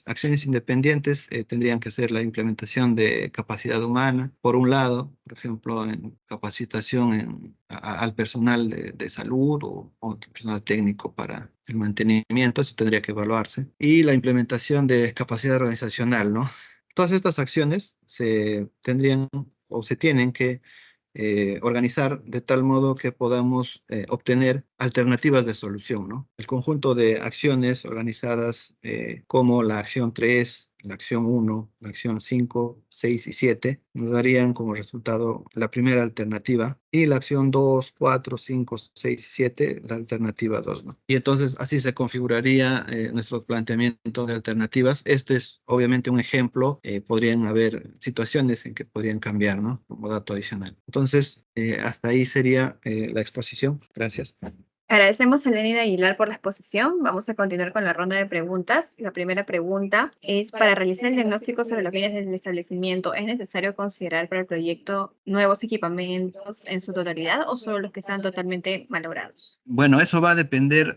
Acciones independientes tendrían que ser la implementación de capacidad humana, por un lado, por ejemplo, en capacitación al personal de salud o personal técnico para el mantenimiento, eso tendría que evaluarse, y la implementación de capacidad organizacional, ¿no? Todas estas acciones se tendrían o se tienen que organizar de tal modo que podamos obtener alternativas de solución, ¿no? El conjunto de acciones organizadas como la acción 3, la acción 1, la acción 5, 6 y 7 nos darían como resultado la primera alternativa y la acción 2, 4, 5, 6 y 7 la alternativa 2, ¿no? Y entonces así se configuraría nuestro planteamiento de alternativas. Este es obviamente un ejemplo, podrían haber situaciones en que podrían cambiar, ¿no? Como dato adicional. Entonces, hasta ahí sería la exposición. Gracias. Agradecemos a Lenin Aguilar por la exposición. Vamos a continuar con la ronda de preguntas. La primera pregunta es, para realizar el diagnóstico sobre los bienes del establecimiento, ¿es necesario considerar para el proyecto nuevos equipamientos en su totalidad o solo los que están totalmente malogrados? Bueno, eso va a depender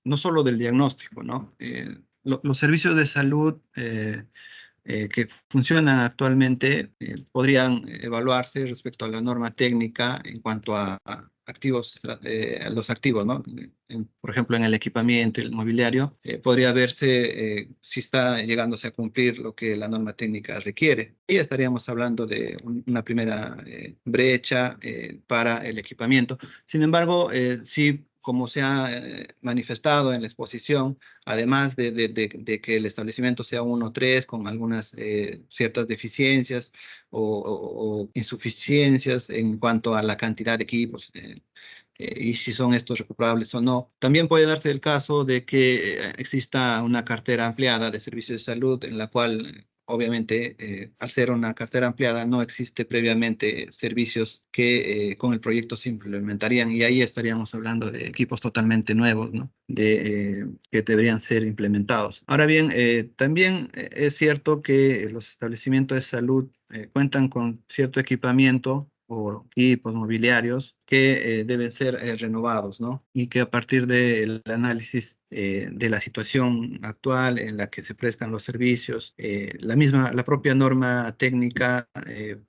no solo del diagnóstico, ¿no? Los servicios de salud que funcionan actualmente podrían evaluarse respecto a la norma técnica en cuanto a activos, a los activos, ¿no? Por ejemplo, en el equipamiento y el mobiliario, podría verse si está llegándose a cumplir lo que la norma técnica requiere. Y estaríamos hablando de una primera brecha para el equipamiento. Sin embargo, sí, como se ha manifestado en la exposición, además de que el establecimiento sea 1-3 con algunas ciertas deficiencias o insuficiencias en cuanto a la cantidad de equipos, y si son estos recuperables o no. También puede darse el caso de que exista una cartera ampliada de servicios de salud en la cual obviamente, al ser una cartera ampliada, no existe previamente servicios que con el proyecto se implementarían y ahí estaríamos hablando de equipos totalmente nuevos, ¿no? Que deberían ser implementados. Ahora bien, también es cierto que los establecimientos de salud cuentan con cierto equipamiento o equipos mobiliarios que deben ser renovados, ¿no? Y que a partir del análisis de la situación actual en la que se prestan los servicios, la propia norma técnica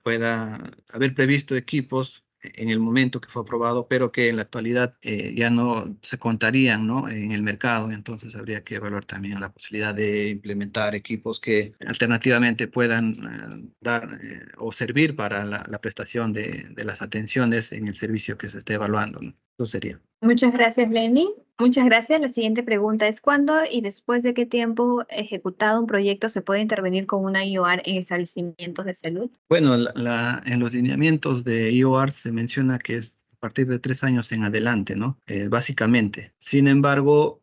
pueda haber previsto equipos en el momento que fue aprobado, pero que en la actualidad ya no se contarían, ¿no? En el mercado. Entonces habría que evaluar también la posibilidad de implementar equipos que alternativamente puedan dar o servir para la prestación de las atenciones en el servicio que se esté evaluando, ¿no? Eso sería. Muchas gracias, Lenny. Muchas gracias. La siguiente pregunta es: ¿cuándo y después de qué tiempo ejecutado un proyecto se puede intervenir con una IOR en establecimientos de salud? Bueno, en los lineamientos de IOR se menciona que es a partir de 3 años en adelante, ¿no? Básicamente. Sin embargo,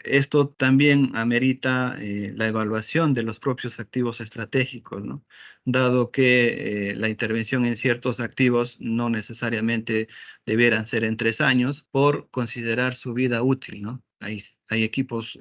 esto también amerita la evaluación de los propios activos estratégicos, ¿no? Dado que la intervención en ciertos activos no necesariamente debieran ser en 3 años por considerar su vida útil, ¿no? Hay equipos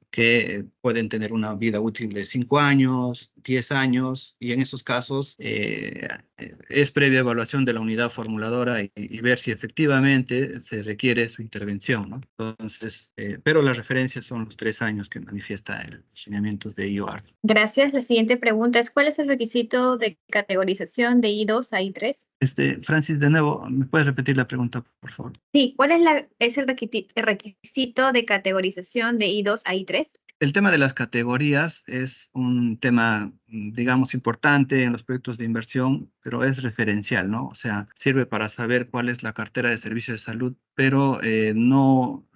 que pueden tener una vida útil de 5 años, 10 años, y en esos casos es previa evaluación de la unidad formuladora y ver si efectivamente se requiere su intervención, ¿no? Entonces, pero las referencias son los 3 años que manifiesta el lineamientos de IOR. Gracias. La siguiente pregunta es: ¿cuál es el requisito de categorización de I2 a I3? Francis, de nuevo, ¿me puedes repetir la pregunta, por favor? Sí, ¿cuál es el requisito de categorización de I2 a I3? El tema de las categorías es un tema, digamos, importante en los proyectos de inversión, pero es referencial, ¿no? O sea, sirve para saber cuál es la cartera de servicios de salud, pero no,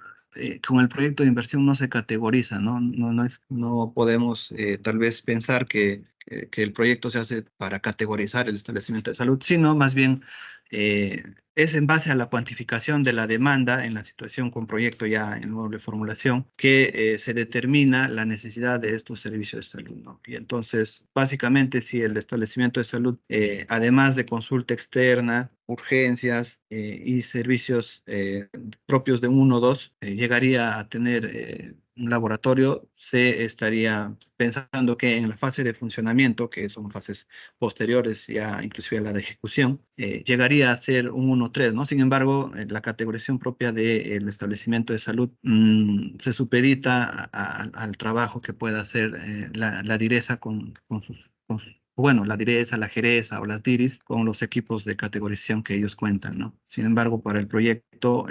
con el proyecto de inversión no se categoriza, ¿no? No podemos tal vez pensar que el proyecto se hace para categorizar el establecimiento de salud, sino más bien eh, es en base a la cuantificación de la demanda en la situación con proyecto ya en doble formulación que se determina la necesidad de estos servicios de salud, ¿no? Y entonces, básicamente, si el establecimiento de salud, además de consulta externa, urgencias y servicios propios de uno o dos, llegaría a tener un laboratorio, se estaría pensando que en la fase de funcionamiento, que son fases posteriores ya inclusive a la de ejecución, llegaría a ser un 1-3, ¿no? Sin embargo, la categorización propia del establecimiento de salud se supedita al trabajo que pueda hacer la direza bueno, la direza, la jereza o las diris con los equipos de categorización que ellos cuentan, ¿no? Sin embargo, para el proyecto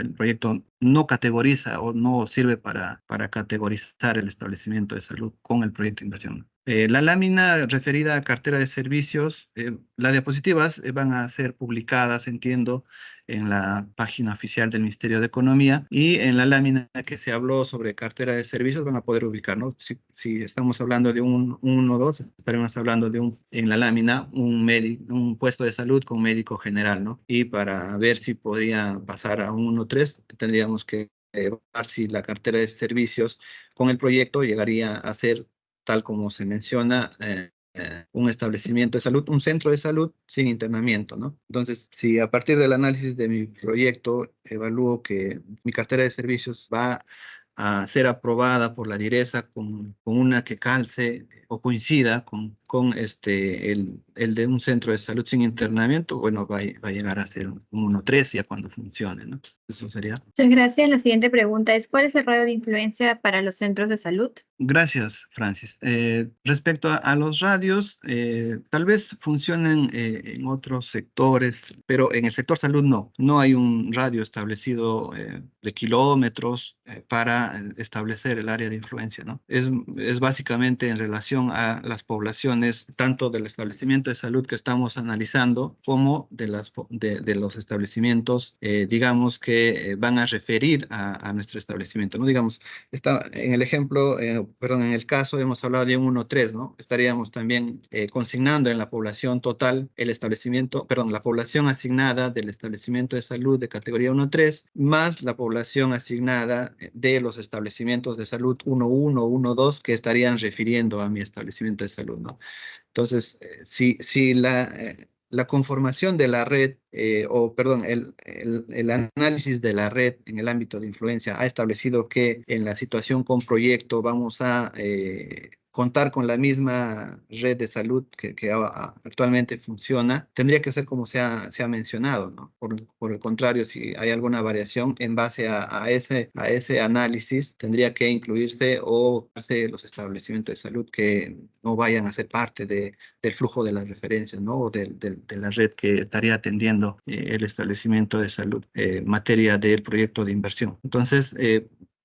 no categoriza o no sirve para categorizar el establecimiento de salud con el proyecto de inversión. La lámina referida a cartera de servicios, las diapositivas van a ser publicadas, entiendo, en la página oficial del Ministerio de Economía y en la lámina que se habló sobre cartera de servicios van a poder ubicar, ¿no? Si estamos hablando de un 1 o 2, estaremos hablando de en la lámina un puesto de salud con médico general, ¿no? Y para ver si podría pasar a un 1-3, tendríamos que evaluar si la cartera de servicios con el proyecto llegaría a ser, tal como se menciona, un establecimiento de salud, un centro de salud sin internamiento, ¿no? Entonces, si a partir del análisis de mi proyecto evalúo que mi cartera de servicios va a ser aprobada por la direza con una que calce o coincida con el de un centro de salud sin internamiento, bueno, va a llegar a ser un 1-3 ya cuando funcione, ¿no? Eso sería. Muchas gracias. La siguiente pregunta es: ¿cuál es el radio de influencia para los centros de salud? Gracias, Francis. Respecto a los radios, tal vez funcionen en otros sectores, pero en el sector salud no. No hay un radio establecido de kilómetros para establecer el área de influencia, ¿no? Es básicamente en relación relación a las poblaciones, tanto del establecimiento de salud que estamos analizando, como de los establecimientos, digamos, que van a referir a nuestro establecimiento, ¿no? Digamos, en el ejemplo, perdón, en el caso hemos hablado de un 1-3, ¿no? Estaríamos también consignando en la población total el establecimiento, perdón, la población asignada del establecimiento de salud de categoría 1-3, más la población asignada de los establecimientos de salud 1-1, 1-2, que estarían refiriendo a mi establecimiento de salud, ¿no? Entonces, si la conformación de la red, o perdón, el análisis de la red en el ámbito de influencia ha establecido que en la situación con proyecto vamos a contar con la misma red de salud que actualmente funciona, tendría que ser como se ha mencionado, ¿no? Por el contrario, si hay alguna variación en base a ese análisis, tendría que incluirse o hacer los establecimientos de salud que no vayan a ser parte del flujo de las referencias, ¿no? O de la red que estaría atendiendo el establecimiento de salud en materia del proyecto de inversión. Entonces,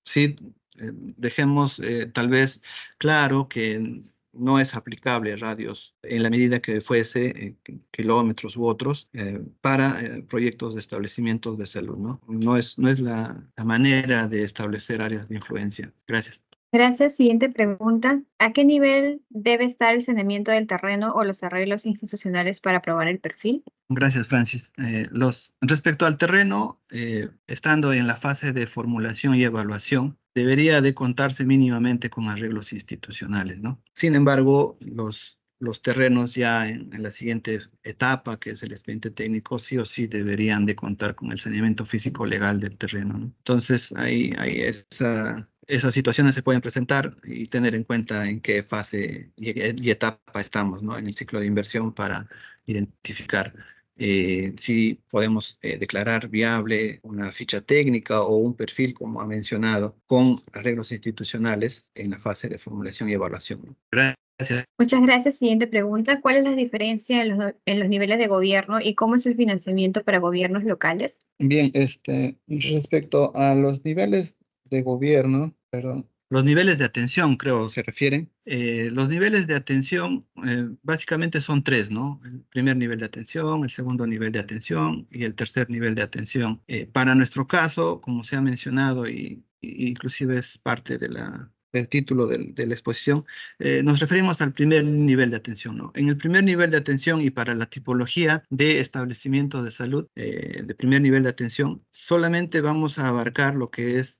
sí, dejemos tal vez claro que no es aplicable radios en la medida que fuese kilómetros u otros para proyectos de establecimientos de salud, ¿no? No es la manera de establecer áreas de influencia. Gracias. Gracias. Siguiente pregunta. ¿A qué nivel debe estar el saneamiento del terreno o los arreglos institucionales para aprobar el perfil? Gracias, Francis. Respecto al terreno, estando en la fase de formulación y evaluación, debería de contarse mínimamente con arreglos institucionales, ¿no? Sin embargo, los terrenos ya en la siguiente etapa, que es el expediente técnico, sí o sí deberían de contar con el saneamiento físico legal del terreno, ¿no? Entonces, esas situaciones se pueden presentar y tener en cuenta en qué fase y etapa estamos, ¿no? En el ciclo de inversión para identificar si podemos declarar viable una ficha técnica o un perfil, como ha mencionado, con arreglos institucionales en la fase de formulación y evaluación. Gracias. Muchas gracias. Siguiente pregunta. ¿Cuál es la diferencia en los niveles de gobierno y cómo es el financiamiento para gobiernos locales? Bien, respecto a los niveles de gobierno, perdón, los niveles de atención, creo, se refieren. Los niveles de atención básicamente son tres, ¿no? El primer nivel de atención, el segundo nivel de atención y el tercer nivel de atención. Para nuestro caso, como se ha mencionado y inclusive es parte del título de la exposición, nos referimos al primer nivel de atención, ¿no? En el primer nivel de atención y para la tipología de establecimiento de salud de primer nivel de atención, solamente vamos a abarcar lo que es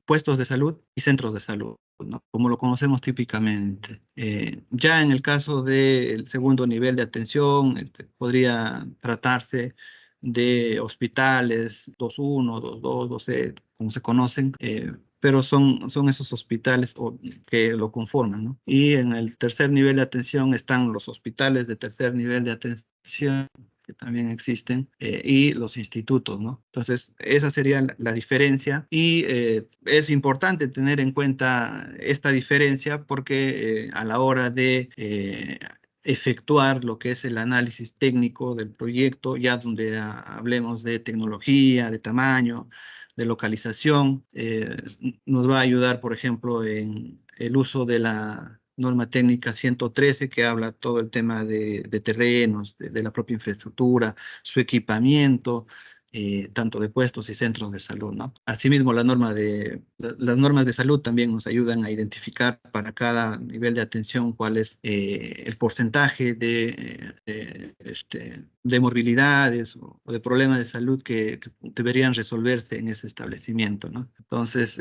puestos de salud y centros de salud, ¿no? Como lo conocemos típicamente. Ya en el caso del segundo nivel de atención, podría tratarse de hospitales 2.1, 2.2, 2C, como se conocen, pero son esos hospitales que lo conforman, ¿no? Y en el tercer nivel de atención están los hospitales de tercer nivel de atención, que también existen, y los institutos, ¿no? Entonces, esa sería la diferencia y es importante tener en cuenta esta diferencia porque a la hora de efectuar lo que es el análisis técnico del proyecto, ya donde hablemos de tecnología, de tamaño, de localización, nos va a ayudar, por ejemplo, en el uso de la norma técnica 113, que habla todo el tema de terrenos, de la propia infraestructura, su equipamiento, tanto de puestos y centros de salud, ¿no? Asimismo, las normas de salud también nos ayudan a identificar para cada nivel de atención cuál es el porcentaje de morbilidades o de problemas de salud que deberían resolverse en ese establecimiento, ¿no? Entonces,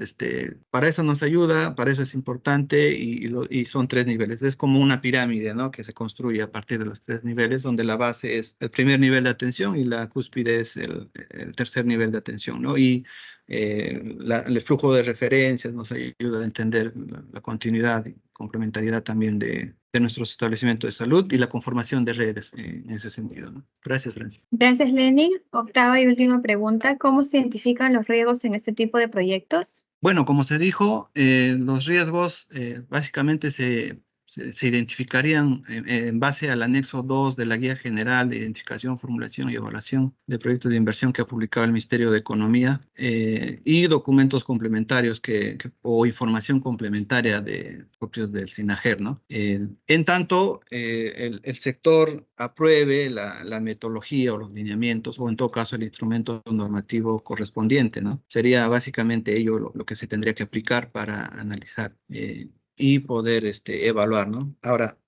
para eso nos ayuda, para eso es importante y son tres niveles. Es como una pirámide, ¿no? Que se construye a partir de los tres niveles, donde la base es el primer nivel de atención y la cúspide es el tercer nivel de atención, ¿no? Y el flujo de referencias nos ayuda a entender la continuidad y complementariedad también de nuestros establecimientos de salud y la conformación de redes en ese sentido, ¿no? Gracias, Francis. Gracias, Lenin. Octava y última pregunta. ¿Cómo se identifican los riesgos en este tipo de proyectos? Bueno, como se dijo, los riesgos básicamente se se identificarían en base al anexo 2 de la Guía General de Identificación, Formulación y Evaluación de Proyectos de Inversión que ha publicado el Ministerio de Economía, y documentos complementarios o información complementaria propios del SINAGER, ¿no? En tanto, el sector apruebe la metodología o los lineamientos, o en todo caso el instrumento normativo correspondiente, ¿no? Sería básicamente ello lo que se tendría que aplicar para analizar y poder evaluar, ¿no? Ahora,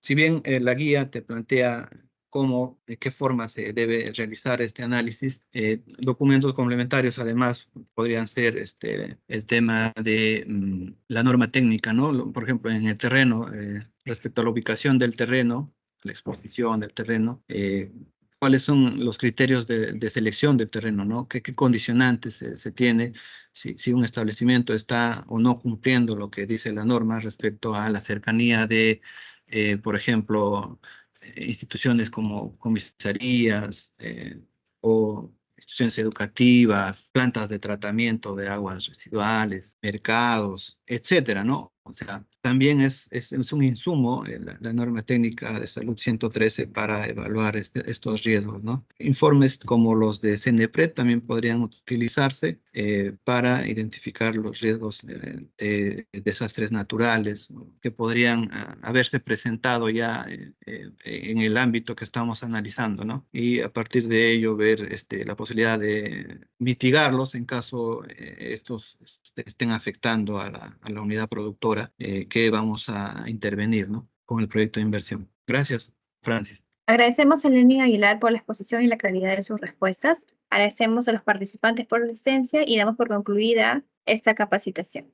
si bien la guía te plantea cómo, de qué forma se debe realizar este análisis, documentos complementarios además podrían ser el tema de la norma técnica, ¿no? Por ejemplo, en el terreno, respecto a la ubicación del terreno, la exposición del terreno, cuáles son los criterios de selección del terreno, ¿no? ¿Qué condicionantes se tiene si un establecimiento está o no cumpliendo lo que dice la norma respecto a la cercanía de, por ejemplo, instituciones como comisarías o instituciones educativas, plantas de tratamiento de aguas residuales, mercados, etcétera, ¿no? O sea, también es un insumo, la norma técnica de salud 113 para evaluar estos riesgos, ¿no? Informes como los de CENEPRED también podrían utilizarse para identificar los riesgos de desastres naturales, ¿no? Que podrían haberse presentado ya en el ámbito que estamos analizando, ¿no? Y a partir de ello ver la posibilidad de mitigarlos en caso estos estén afectando a la unidad productora que vamos a intervenir, ¿no? Con el proyecto de inversión. Gracias, Francis. Agradecemos a Lenin Aguilar por la exposición y la claridad de sus respuestas. Agradecemos a los participantes por su asistencia y damos por concluida esta capacitación.